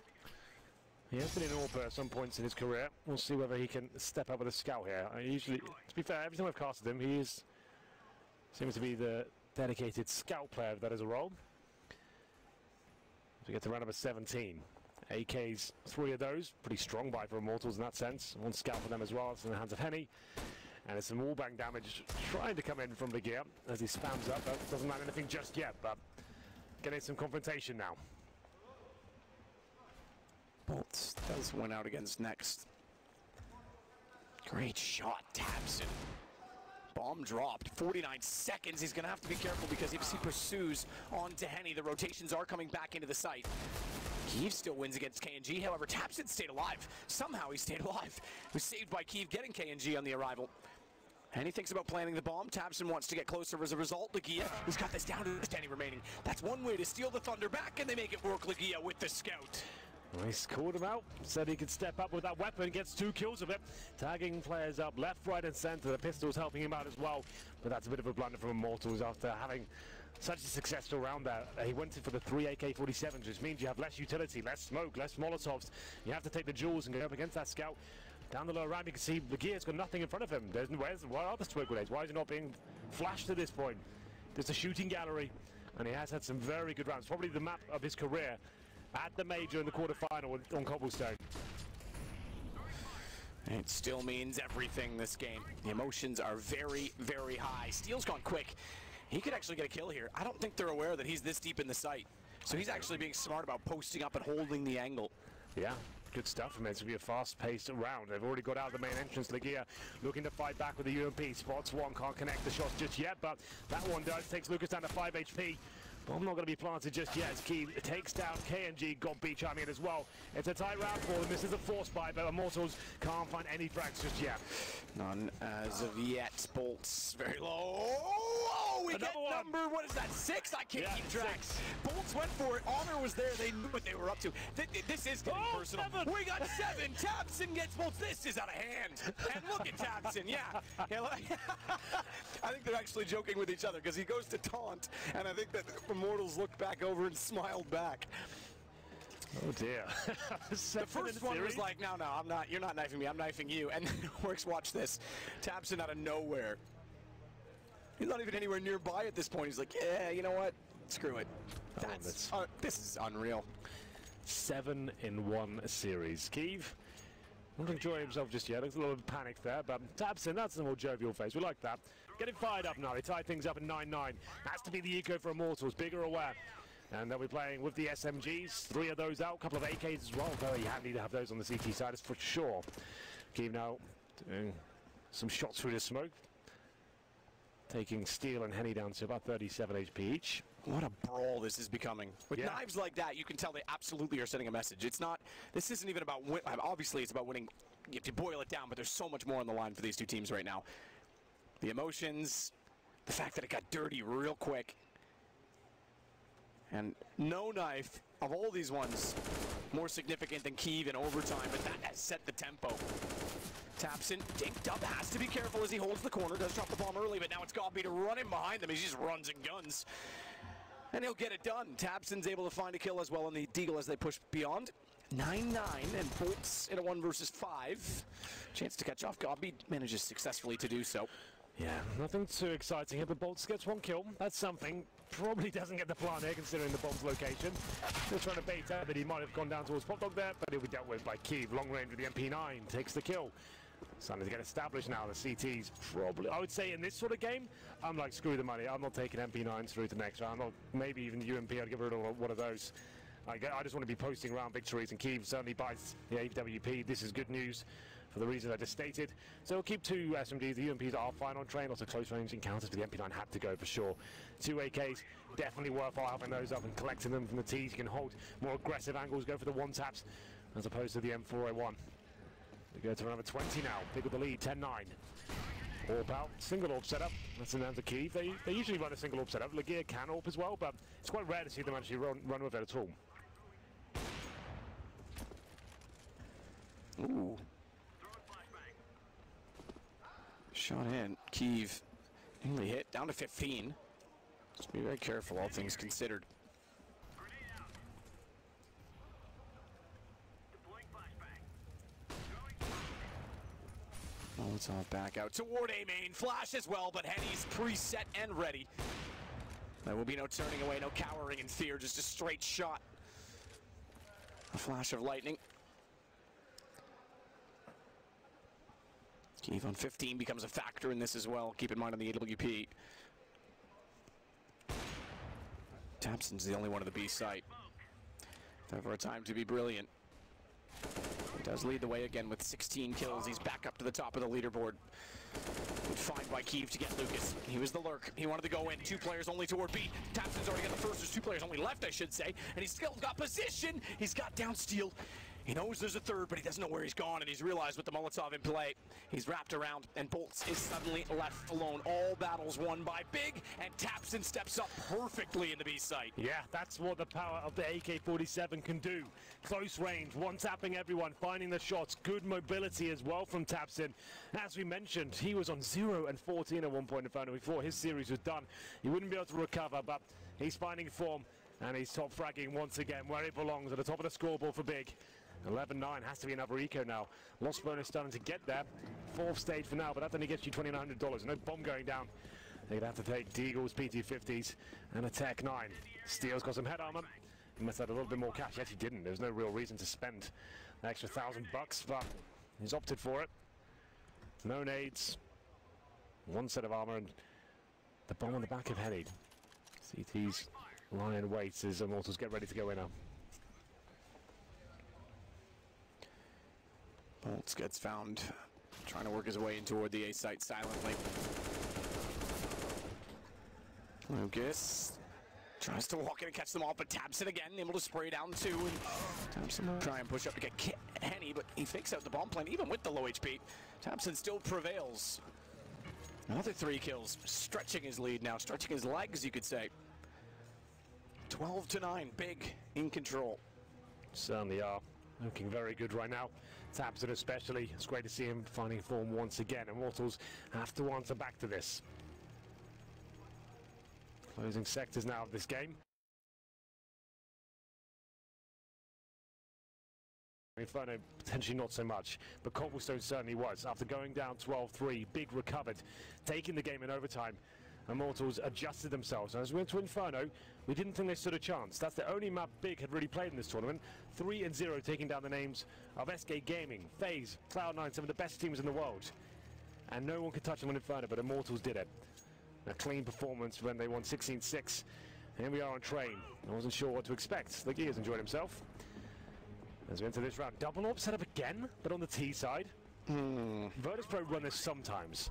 Speaker 2: He has been in AWP at some points in his career. We'll see whether he can step up with a scout here. Usually, to be fair, every time I've casted him, he seems to be the dedicated scout player if that is a role. So we get to round number 17. AK's 3 of those, pretty strong buy for Immortals in that sense. One scout for them as well, it's in the hands of Henny. And there's some wallbang damage trying to come in from the gear as he spams up. That doesn't land anything just yet, but getting some confrontation now.
Speaker 1: Bolts does win out against Next. Great shot, Tabson. Bomb dropped. 49 seconds. He's going to have to be careful because if he pursues onto Henny, the rotations are coming back into the site. Keeve still wins against KNG. However, Tabson stayed alive. Somehow he stayed alive. He was saved by Keeve getting KNG on the arrival. Henny thinks about planting the bomb. Tabson wants to get closer as a result. Legia has got this down to the Henny remaining. That's one way to steal the Thunder back, and they make it work. Legia with the scout.
Speaker 2: Nice, called him out, said he could step up with that weapon, gets 2 kills of it, tagging players up left, right and centre. The pistol's helping him out as well, but that's a bit of a blunder from Immortals after having such a successful round there. He went in for the 3 AK-47s, which means you have less utility, less smoke, less Molotovs. You have to take the jewels and go up against that scout. Down the lower ramp, you can see Legia's got nothing in front of him. Where are the smoke grenades? Why is he not being flashed to this point? There's a shooting gallery, and he has had some very good rounds, probably the map of his career. At the major in the quarterfinal on Cobblestone.
Speaker 1: It still means everything this game. The emotions are very, very high. Steel's gone quick. He could actually get a kill here. I don't think they're aware that he's this deep in the site. So he's actually being smart about posting up and holding the angle.
Speaker 2: Yeah, good stuff. I mean, it's going to be a fast-paced round. They've already got out the main entrance. Legia looking to fight back with the UMP. Spots one, can't connect the shots just yet, but that one does. Takes Lucas down to 5 HP. Bomb not going to be planted just yet as Keeve takes down KNG, got B chiming in as well. It's a tight round for them. This is a force buy, but Immortals can't find any frags just yet.
Speaker 1: None as of yet. Bolts very low. Oh, we get number, what is that, 6? I can't keep track.
Speaker 2: 6.
Speaker 1: Bolts went for it. Honor was there. They knew what they were up to. This is getting personal.
Speaker 2: 7.
Speaker 1: We got 7. Tabson gets Bolts. This is out of hand. And look at Tabson. Yeah. I think they're actually joking with each other because he goes to taunt, and I think that Immortals looked back over and smiled back.
Speaker 2: Oh dear.
Speaker 1: The first one was like, no, I'm not. You're not knifing me. I'm knifing you. And then it works. Watch this. Tabson out of nowhere. He's not even anywhere nearby at this point. He's like, yeah, you know what? Screw it. This is unreal.
Speaker 2: 7 in 1 series. Keeve not enjoying himself just yet. Looks a little panicked there, but Tabson, that's a more jovial face. We like that. Getting fired up now. They tie things up in 9-9. Has to be the eco for Immortals. Bigger aware. And they'll be playing with the SMGs. 3 of those out. A couple of AKs as well. Very handy to have those on the CT side, is for sure. Keeve now doing some shots through the smoke. Taking Steel and Henny down to about 37 HP each.
Speaker 1: What a brawl this is becoming. With knives like that, you can tell they absolutely are sending a message. It's not, this isn't even about, obviously it's about winning. You have to boil it down, but there's so much more on the line for these two teams right now. The emotions, the fact that it got dirty real quick. And no knife, of all these ones, more significant than Keeve in overtime, but that has set the tempo. Tabson, dinked up, has to be careful as he holds the corner, does drop the bomb early, but now it's Godby to run in behind them. He just runs and guns. And he'll get it done. Tabson's able to find a kill as well on the Deagle as they push beyond. 9-9, and Bolts in a 1 versus 5. Chance to catch off. Godby manages successfully to do so.
Speaker 2: Yeah, nothing too exciting here, but Bolts gets 1 kill. That's something. Probably doesn't get the plant here, considering the bomb's location. Still trying to bait out that he might have gone down towards Pop Dog there, but he'll be dealt with by Keeve. Long range with the MP9, takes the kill. Starting to get established now. The CT's probably, I would say in this sort of game, I'm like, screw the money. I'm not taking MP9s through to the next round. Maybe even the UMP, I'd get rid of one of those. I just want to be posting round victories, and Keeve certainly buys the AWP. This is good news for the reason I just stated. So we'll keep 2 SMGs. The UMPs are fine on train. Lots of close range encounters, but the MP9 had to go for sure. 2 AKs, definitely worthwhile having those up and collecting them from the T's. You can hold more aggressive angles, go for the 1-taps, as opposed to the M4A1. They go to another 20 now. Pick up the lead, 10-9. AWP out, single AWP setup. That's in the hands of Keeve. They usually run a single AWP setup. Legia can AWP as well, but it's quite rare to see them actually run with it at all.
Speaker 1: Ooh. Shot in. Keeve nearly hit. Down to 15. Just be very careful, all things considered. Molotov back out toward A main. Flash as well, but Henny's preset and ready. There will be no turning away, no cowering in fear, just a straight shot. A flash of lightning. Keith on 15 becomes a factor in this as well. Keep in mind on the AWP. Tabson's the only one of the B site. If ever a time to be brilliant. He does lead the way again with 16 kills. He's back up to the top of the leaderboard. Good find by Kiev to get Lucas. He was the lurk. He wanted to go in. 2 players only toward B. Tabson's already got the first. There's 2 players only left, I should say. And he's still got position. He's got down steel. He knows there's a third, but he doesn't know where he's gone, and he's realized with the Molotov in play, he's wrapped around, and Bolts is suddenly left alone. All battles won by Big, and Tabson steps up perfectly in the B site.
Speaker 2: Yeah, that's what the power of the AK-47 can do. Close range, one-tapping everyone, finding the shots, good mobility as well from Tabson. As we mentioned, he was on 0 and 14 at one point in Inferno before his series was done. He wouldn't be able to recover, but he's finding form, and he's top fragging once again where he belongs, at the top of the scoreboard for Big. 11-9 has to be another eco now. Lost bonus starting to get there. 4th stage for now, but that only gets you $2,900. No bomb going down. They're going to have to take Deagles, PT-50s, and a Tech 9. Steel's got some head armor. He must have had a little bit more cash. Yes, he didn't. There's no real reason to spend an extra $1,000, but he's opted for it. No nades. 1 set of armor, and the bomb on the back of Henny. CT's lying in wait as Immortals get ready to go in now.
Speaker 1: Bolts gets found trying to work his way in toward the A site silently. Lucas tries to walk in and catch them all, but Tabson again, able to spray down 2. And Tabson will try and push up to get Henny, but he fakes out the bomb plane even with the low HP. Tabson still prevails. Another 3 kills, stretching his lead now, stretching his legs, you could say. 12-9, Big in control.
Speaker 2: Certainly are. Looking very good right now. Tabson especially. It's great to see him finding form once again. Immortals have to answer back to this. Closing sectors now of this game. Inferno potentially not so much, but Cobblestone certainly was. After going down 12-3, Big recovered, taking the game in overtime. Immortals adjusted themselves. And as we went to Inferno, we didn't think they stood a chance. That's the only map Big had really played in this tournament. 3-0, taking down the names of SK Gaming, FaZe, Cloud9, some of the best teams in the world. And no one could touch them in Inferno, but Immortals did it. A clean performance when they won 16-6. Here we are on train. I wasn't sure what to expect. The Gears enjoyed himself. As we enter this round, double AWP set up again, but on the T side. Virtus.pro run this sometimes.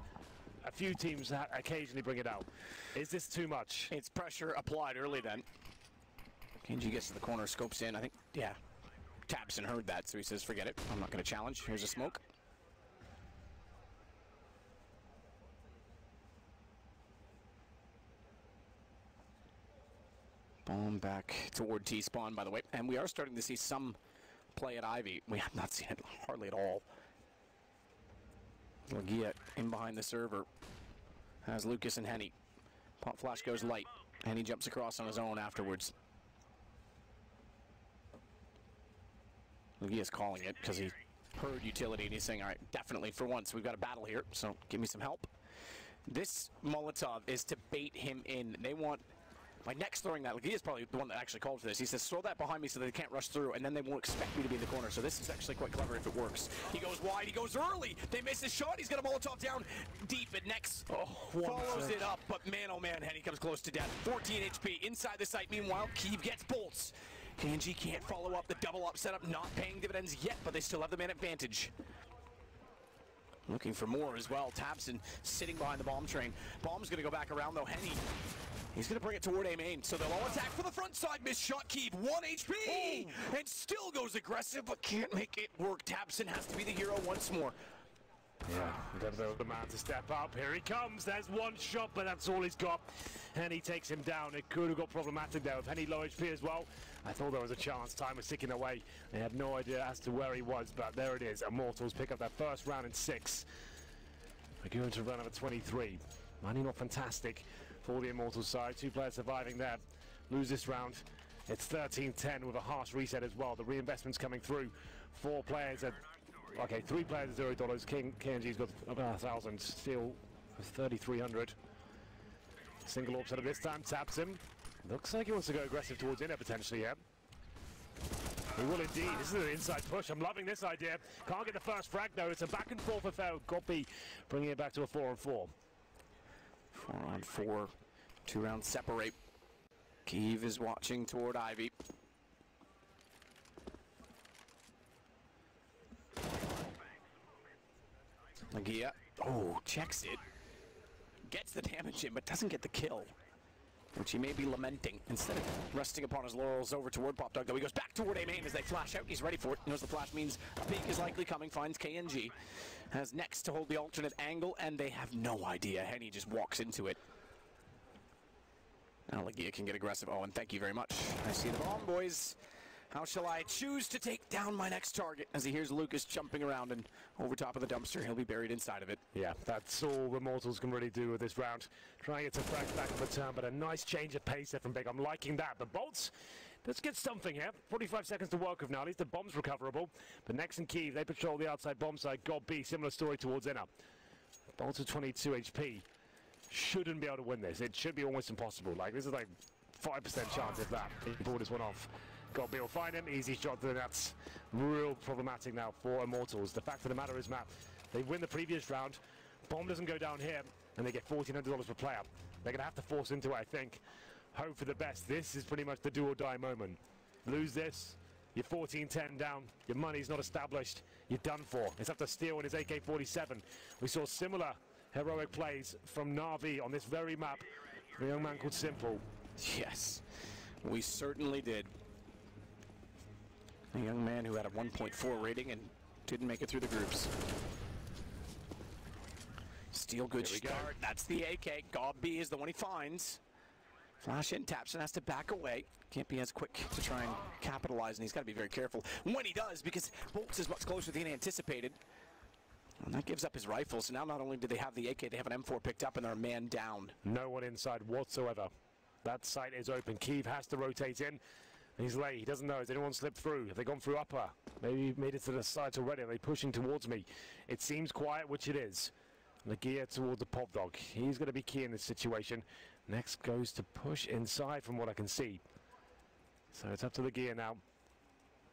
Speaker 2: A few teams occasionally bring it out. Is this too much?
Speaker 1: It's pressure applied early then. Kenji gets to the corner, scopes in. I think, yeah. Tabson heard that, so he says, forget it. I'm not going to challenge. Here's a smoke. Bomb back toward T-spawn, by the way. And we are starting to see some play at Ivy. We have not seen it hardly at all. Lagia in behind the server has Lucas and Henny. Pop flash goes light. Henny jumps across on his own afterwards. Lagia's calling it because he heard utility and he's saying, all right, definitely for once we've got a battle here, so give me some help. This Molotov is to bait him in. They want... My next throwing that, Lagia's probably the one that actually called for this. He says, throw that behind me so they can't rush through, and then they won't expect me to be in the corner. So this is actually quite clever if it works. He goes wide, he goes early. They miss his shot. He's got a Molotov down deep, and next follows it up. But man, oh man, Henny comes close to death. 14 HP inside the site. Meanwhile, Kiev gets bolts. Kanji can't follow up the double up setup, not paying dividends yet, but they still have the man advantage. Looking for more as well. Tabson sitting behind the bomb train. Bomb's going to go back around, though. Henny, he's going to bring it toward A main, so they'll all attack for the front side. Missed shot, Keith, 1 HP, and still goes aggressive, but can't make it work. Tabson has to be the hero once more.
Speaker 2: Yeah, definitely the man to step up. Here he comes. There's one shot, but that's all he's got. Henny takes him down. It could have got problematic there with Henny low HP as well. I thought there was a chance. Time was ticking away. They had no idea as to where he was, but there it is. Immortals pick up that first round in 6. We're going to run over 23. Money not fantastic for the Immortals side. 2 players surviving there. Lose this round. It's 13-10 with a harsh reset as well. The reinvestment's coming through. 4 players at Okay, 3 players at $0. KNG's got about 1,000. Steel with 3,300. Single AWP setup this time, taps him. Looks like he wants to go aggressive towards inner potentially, yeah. He will indeed. This is an inside push. I'm loving this idea. Can't get the first frag though. It's a back and forth affair. Gopi bringing it back to a 4-on-4.
Speaker 1: 4-on-4. 2 rounds separate. Kiev is watching toward Ivy. Nagia. Oh, checks it. Gets the damage in, but doesn't get the kill, which he may be lamenting. Instead of resting upon his laurels over toward Pop Dog, though, he goes back toward A main as they flash out. He's ready for it. He knows the flash means a peek is likely coming. Finds KNG. Has next to hold the alternate angle, and they have no idea. Henny just walks into it. Now Lagia can get aggressive. Oh, and thank you very much. I see the bomb, boys. How shall I choose to take down my next target? As he hears Lucas jumping around and over top of the dumpster, he'll be buried inside of it.
Speaker 2: Yeah, that's all Immortals can really do with this round. Trying to get some frags back in return, but a nice change of pace there from Big. I'm liking that. But Bolts, let's get something here. 45 seconds to work with now. At least the bomb's recoverable. But Nex and Kiev, they patrol the outside bomb side. God B, similar story towards inner. Bolts with 22 HP. Shouldn't be able to win this. It should be almost impossible. Like, this is like 5% chance if that. He pulled this one off. Godby will find him. Easy shot to the nuts. Real problematic now for Immortals. The fact of the matter is, Matt, they win the previous round. Bomb doesn't go down here, and they get $1,400 per player. They're going to have to force into it, I think. Hope for the best. This is pretty much the do or die moment. Lose this, you're 14-10 down. Your money's not established. You're done for. It's up to Steel and his AK-47. We saw similar heroic plays from Na'Vi on this very map. A young man called Simple.
Speaker 1: Yes, we certainly did. A young man who had a 1.4 rating and didn't make it through the groups. Steel, good start. That's the AK. Godby is the one he finds. Flash in, taps and has to back away. Can't be as quick to try and capitalize, and he's got to be very careful when he does, because Bolts is much closer than he anticipated. And that gives up his rifle, so now not only do they have the AK, they have an M4 picked up, and they're a man down. No one inside whatsoever. That site is open. Kiev has to rotate in. He's late. He doesn't know. Has anyone slipped through? Have they gone through upper? Maybe made it to the sides already. Are they pushing towards me? It seems quiet, which it is. Lagia towards the Pop Dog. He's going to be key in this situation. Next goes to push inside from what I can see. So it's up to Lagia now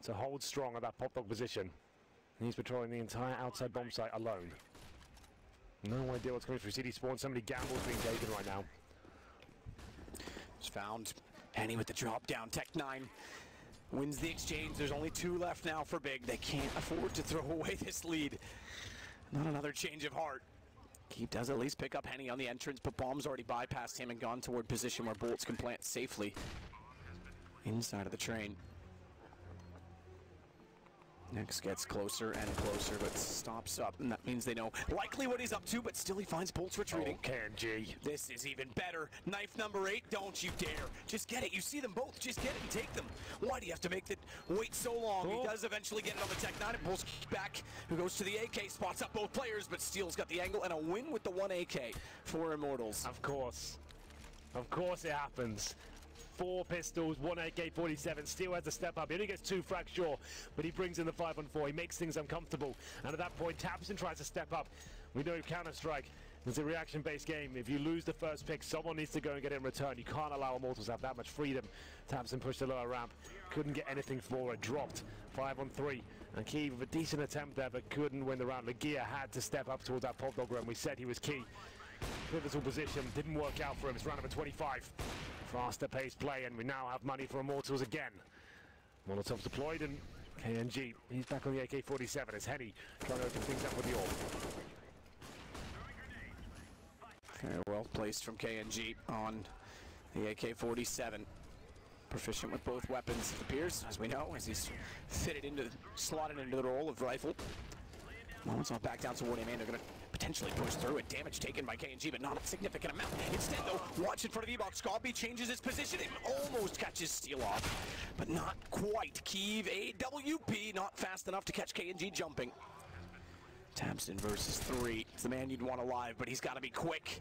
Speaker 1: to hold strong at that Pop Dog position. He's patrolling the entire outside bomb site alone. No idea what's coming through CD spawn. So many gambles being taken right now. It's found. Henny with the drop down. Tech 9 wins the exchange. There's only 2 left now for Big. They can't afford to throw away this lead. Not another change of heart. He does at least pick up Henny on the entrance, but Bomb's already bypassed him and gone toward position where Bolts can plant safely inside of the train. Next gets closer and closer, but stops up, and that means they know likely what he's up to, but still he finds Bolts retreating. Oh, KNG. This is even better. Knife number 8, don't you dare. Just get it. You see them both. Just get it and take them. Why do you have to make it wait so long? Oh. He does eventually get it on the Tech 9, and Bolts back, who goes to the AK, spots up both players, but Steel's got the angle, and a win with the 1 AK for Immortals. Of course. Of course it happens. 4 pistols, 1 AK-47. Steel has to step up. He only gets 2 frags, sure, but he brings in the 5-on-4. He makes things uncomfortable. And at that point, Tapson tries to step up. We know Counter-Strike. It's a reaction-based game. If you lose the first pick, someone needs to go and get it in return. You can't allow Immortals to have that much freedom. Tapson pushed the lower ramp. Couldn't get anything for it. Dropped. 5-on-3. And Kiev with a decent attempt there, but couldn't win the round. Lagia had to step up towards that Pop Dog run. We said he was key. Pivotal position. Didn't work out for him. It's round number 25. Faster paced play, and we now have money for Immortals again. Molotov's deployed, and KNG, he's back on the AK-47 as Henny trying to open things up with the AWP. Very well placed from KNG on the AK-47. Proficient with both weapons, it appears, as we know, as he's slotted into the role of rifle. Molotov back down toward him, and they're going to potentially push through it. Damage taken by KNG, but not a significant amount. Instead, though, watch in front of V-Box. Godby changes his position and almost catches Steel off, but not quite. Kiev, AWP, not fast enough to catch KNG jumping. Tabston versus 3. It's the man you'd want alive, but he's got to be quick.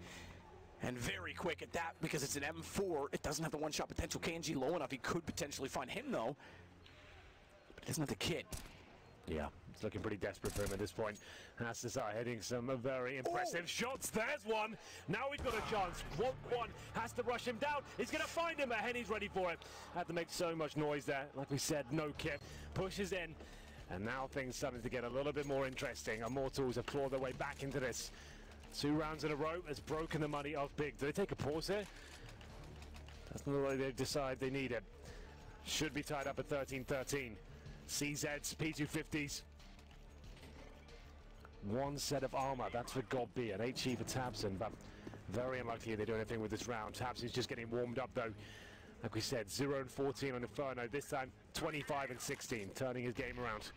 Speaker 1: And very quick at that, because it's an M4. It doesn't have the one-shot potential. KNG low enough. He could potentially find him, though. But it doesn't have the kit. Yeah,
Speaker 2: It's looking pretty desperate for him at this point. Has to start hitting some very impressive shots. There's one. Now we've got a chance. 1-1 has to rush him down. He's going to find him, but Henny's ready for it. Had to make so much noise there. Like we said, no kip. Pushes in. And now things starting to get a little bit more interesting. Immortals have clawed their way back into this. 2 rounds in a row has broken the money of Big. Do they take a pause here? That's not the way they decide they need it. Should be tied up at 13-13. CZs, P250s. 1 set of armor, that's for God B, and HE for Tabson, but very unlikely they do anything with this round. Tabson's just getting warmed up though. Like we said, 0-14 on Inferno, this time 25-16, turning his game around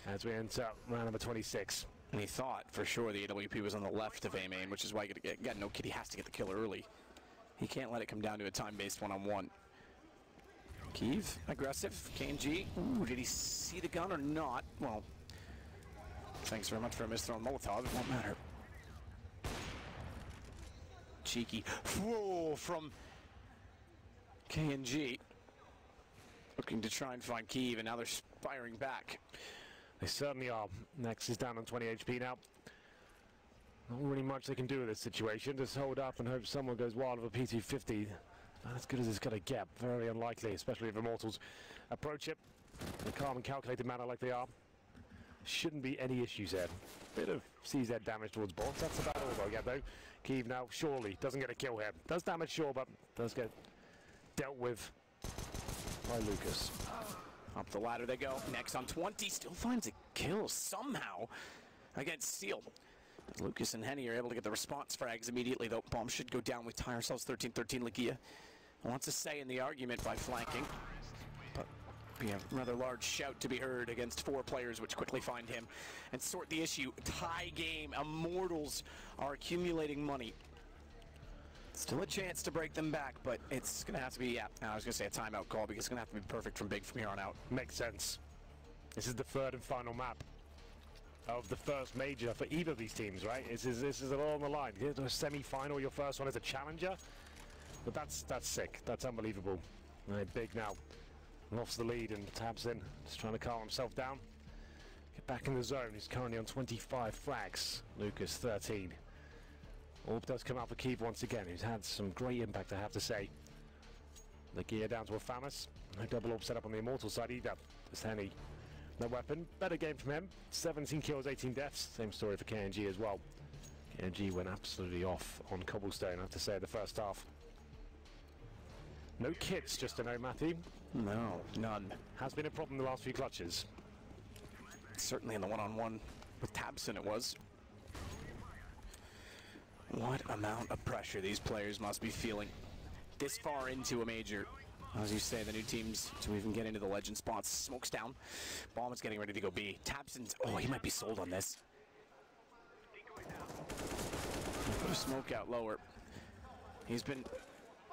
Speaker 2: as we enter round number 26.
Speaker 1: And he thought for sure the AWP was on the left of A-Main, which is why he got no kid, he has to get the kill early. He can't let it come down to a time-based one-on-one. Kiev, aggressive, KNG. Ooh, did he see the gun or not? Well, thanks very much for a misthrown Molotov, it won't matter. Cheeky, whoa, from KNG. Looking to try and find Kiev, and now they're firing back.
Speaker 2: They certainly are. Nex is down on 20 HP now. Not really much they can do with this situation. Just hold up and hope someone goes wild with a P250. Not as good as it's going to get. Very unlikely, especially if Immortals approach it in a calm and calculated manner like they are. Shouldn't be any issues there. Bit of CZ damage towards bots. That's about all they'll get though. Kiev now surely doesn't get a kill here. Does damage, sure, but does get dealt with by Lucas.
Speaker 1: Up the ladder they go. Next on 20, still finds a kill somehow against Steel. Lucas and Henny are able to get the response frags immediately though. Bomb should go down. We tie ourselves 13-13. Lakia wants to say in the argument by flanking, but be a rather large shout to be heard against 4 players, which quickly find him and sort the issue. Tie game. Immortals are accumulating money. Still a chance to break them back, but it's going to have to be, I was going to say a timeout call because it's going to have to be perfect from Big from here on out.
Speaker 2: Makes sense. This is the 3rd and final map of the first major for either of these teams, right? This is all on the line. Here's a semi-final, your first one as a challenger. But that's sick. That's unbelievable. Right, Big now lost the lead and Tabson just trying to calm himself down. Get back in the zone. He's currently on 25 frags. Lucas 13. Orb does come out for Kiev once again, who's had some great impact, I have to say. The gear down to a Famus. No double orb set up on the Immortal side either. Just Henny. No weapon. Better game from him. 17 kills, 18 deaths. Same story for KNG as well. KNG went absolutely off on Cobblestone, I have to say, the first half. No kits, just to know, Matthew.
Speaker 1: No, none.
Speaker 2: Has been a problem the last few clutches.
Speaker 1: Certainly in the one-on-one with Tabson it was. What amount of pressure these players must be feeling this far into a major. As you say, the new teams to even get into the legend spots. Smoke's down. Bomb is getting ready to go B. Tabson's, oh, he might be sold on this. Put a smoke out lower. He's been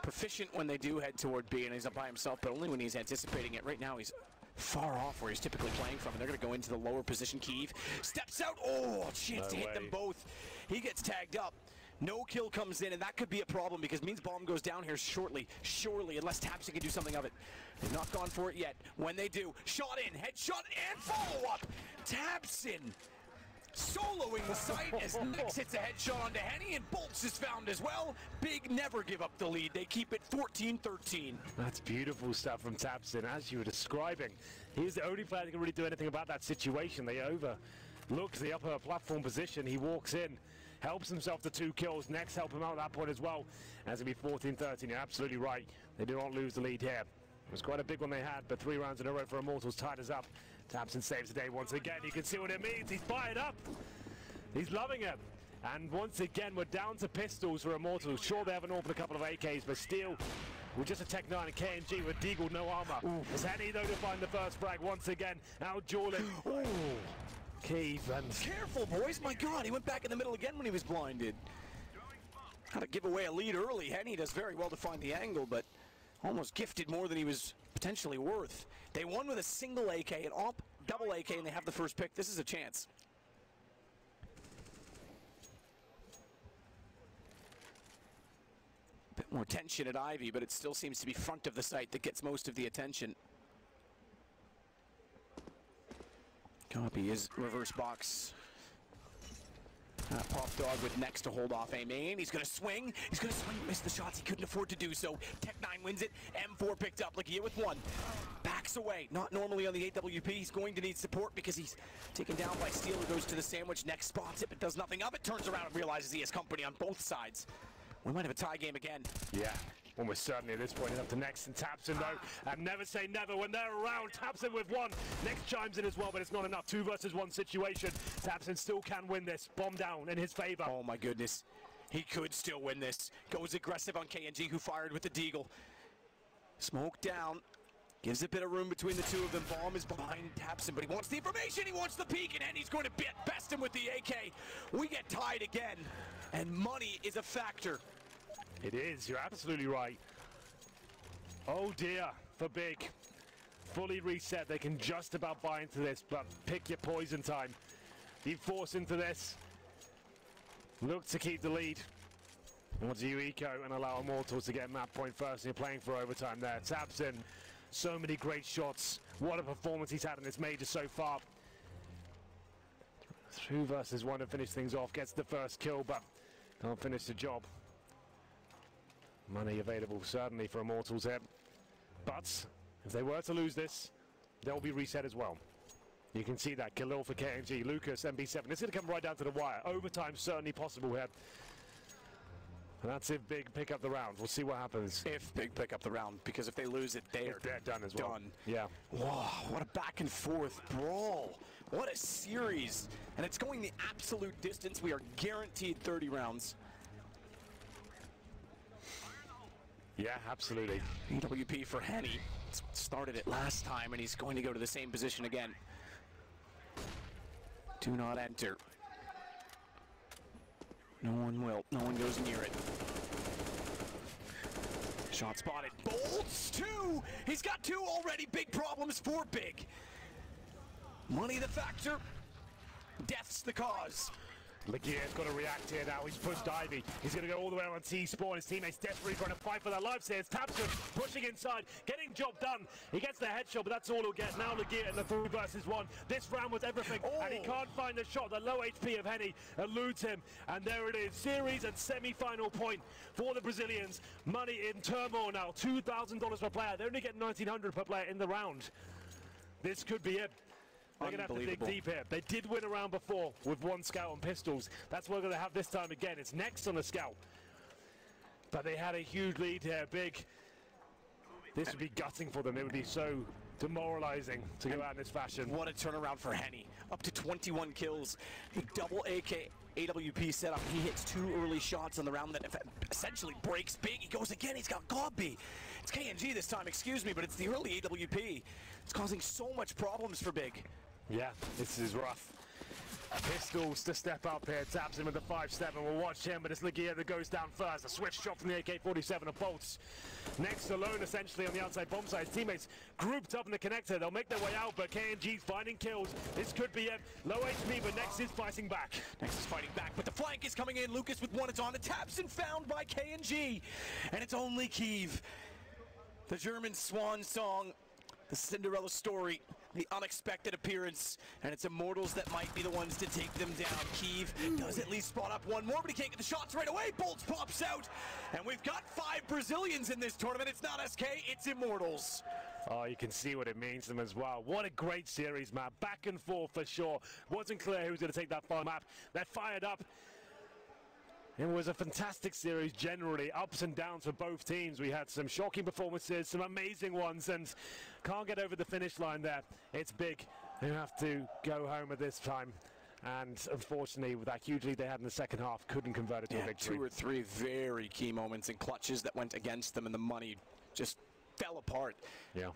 Speaker 1: proficient when they do head toward B, and he's up by himself, but only when he's anticipating it. Right now, he's far off where he's typically playing from, and they're going to go into the lower position. Kiev steps out. Oh, chance to hit them both. He gets tagged up. No kill comes in, and that could be a problem because it means Bomb goes down here shortly, surely, unless Tabson can do something of it. They've not gone for it yet. When they do, shot in, headshot, and follow-up. Tabson soloing the site as Nex hits a headshot onto Henny, and Bolts is found as well. Big never give up the lead. They keep it 14-13.
Speaker 2: That's beautiful stuff from Tabson, as you were describing. He's the only player that can really do anything about that situation. They overlook the upper platform position. He walks in, helps himself to 2 kills. Next help him out at that point as well. As it'll be 14-13. You're absolutely right. They do not lose the lead here. It was quite a big one they had, but 3 rounds in a row for Immortals tied us up. Tabson saves the day once again. You can see what it means. He's fired up. He's loving it. And once again, we're down to pistols for Immortals. Sure, they haven't opened a couple of AKs, but still, with just a Tech 9 and KNG with Deagle, no armor. It's Henny, though, to find the first frag once again. Out dueling. Kiev and...
Speaker 1: Careful, boys. My God, he went back in the middle again when he was blinded. Had to give away a lead early. Henny does very well to find the angle, but almost gifted more than he was potentially worth. They won with a single AK, an op, double AK, and they have the first pick. This is a chance. Bit more tension at Ivy, but it still seems to be front of the site that gets most of the attention. Copy his reverse box. Pop Dog with next to hold off A-Main. He's going to swing. He's going to swing. Missed the shots. He couldn't afford to do so. Tech9 wins it. M4 picked up. Lagia with one. Backs away. Not normally on the AWP. He's going to need support because he's taken down by Steel, who goes to the sandwich. Next spots it, but does nothing of it. Turns around and realizes he has company on both sides. We might have a tie game again.
Speaker 2: Yeah. Almost certainly at this point, it's up to Next and Tabson though. And never say never when they're around. Tabson with one. Next chimes in as well, but it's not enough. 2 versus 1 situation. Tabson still can win this. Bomb down in his favor.
Speaker 1: Oh my goodness. He could still win this. Goes aggressive on KNG, who fired with the Deagle. Smoke down. Gives a bit of room between the two of them. Bomb is behind Tabson, but he wants the information. He wants the peek, and he's going to best him with the AK. We get tied again, and money is a factor.
Speaker 2: It is, you're absolutely right. Oh dear, for Big. Fully reset, they can just about buy into this, but pick your poison time. You force into this. Look to keep the lead. Or do you eco and allow Immortals to get map point first, and you're playing for overtime there. Tabson, so many great shots. What a performance he's had in this major so far. 2 versus 1 to finish things off, gets the first kill, but can't finish the job. Money available certainly for Immortals here, but if they were to lose this, they'll be reset as well. You can see that. Khalil for KNG, Lucas, MB7. It's going to come right down to the wire. Overtime certainly possible here. And that's if Big pick up the round. We'll see what happens.
Speaker 1: If Big pick up the round, because if they lose it, they're
Speaker 2: done as well.
Speaker 1: Done.
Speaker 2: Yeah.
Speaker 1: Wow, what a back and forth brawl. What a series. And it's going the absolute distance. We are guaranteed 30 rounds.
Speaker 2: Yeah, absolutely.
Speaker 1: AWP for Henny. Started it last time, and he's going to go to the same position again. Do not enter. No one will. No one goes near it. Shot spotted. Bolts 2! He's got 2 already. Big problems for Big. Money the factor. Death's the cause.
Speaker 2: Lagia's got to react here now. He's pushed Ivy. He's going to go all the way around T-Spawn. His teammates desperately trying to fight for their lives here. It's Tabson pushing inside, getting job done. He gets the headshot, but that's all he'll get. Now Lagia in the 3 versus 1. This round was everything, and he can't find the shot. The low HP of Henny eludes him, and there it is. Series and semi-final point for the Brazilians. Money in turmoil now. $2,000 per player. They only get $1,900 per player in the round. This could be it. They're going to have to dig deep here. They did win a round before with 1 scout on pistols. That's what we're going to have this time again. It's next on the scout. But they had a huge lead here. Big. This would be gutting for them. It would be so demoralizing to go out in this fashion.
Speaker 1: What a turnaround for Henny. Up to 21 kills. The double AK AWP setup. He hits 2 early shots on the round that essentially breaks Big. He goes again. He's got Gobby. It's KNG this time, excuse me, but it's the early AWP. It's causing so much problems for Big.
Speaker 2: Yeah, this is rough. Pistols to step up here. Taps him with the 5-step, and we'll watch him, but it's Lagia that goes down first. A switch shot from the AK-47 of Bolts. Next alone, essentially, on the outside bomb side. His teammates grouped up in the connector. They'll make their way out, but KNG's finding kills. This could be it. Low HP, but Next is fighting back.
Speaker 1: Next is fighting back, but the flank is coming in. Lucas with 1. It's on to Tabson, found by KNG. And it's only Kiev. The German swan song. The Cinderella story, the unexpected appearance, and it's Immortals that might be the ones to take them down. Kiev does at least spot up 1 more, but he can't get the shots right away. Bolts pops out, and we've got 5 Brazilians in this tournament. It's not SK, it's Immortals.
Speaker 2: Oh, you can see what it means to them as well. What a great series, man. Back and forth for sure. Wasn't clear who was going to take that final map. They're fired up. It was a fantastic series generally, ups and downs for both teams. We had some shocking performances, some amazing ones, and can't get over the finish line there. It's Big who have to go home at this time. And unfortunately, with that huge lead they had in the second half, couldn't convert it to a victory.
Speaker 1: 2 or 3 very key moments and clutches that went against them, and the money just fell apart.
Speaker 2: Yeah.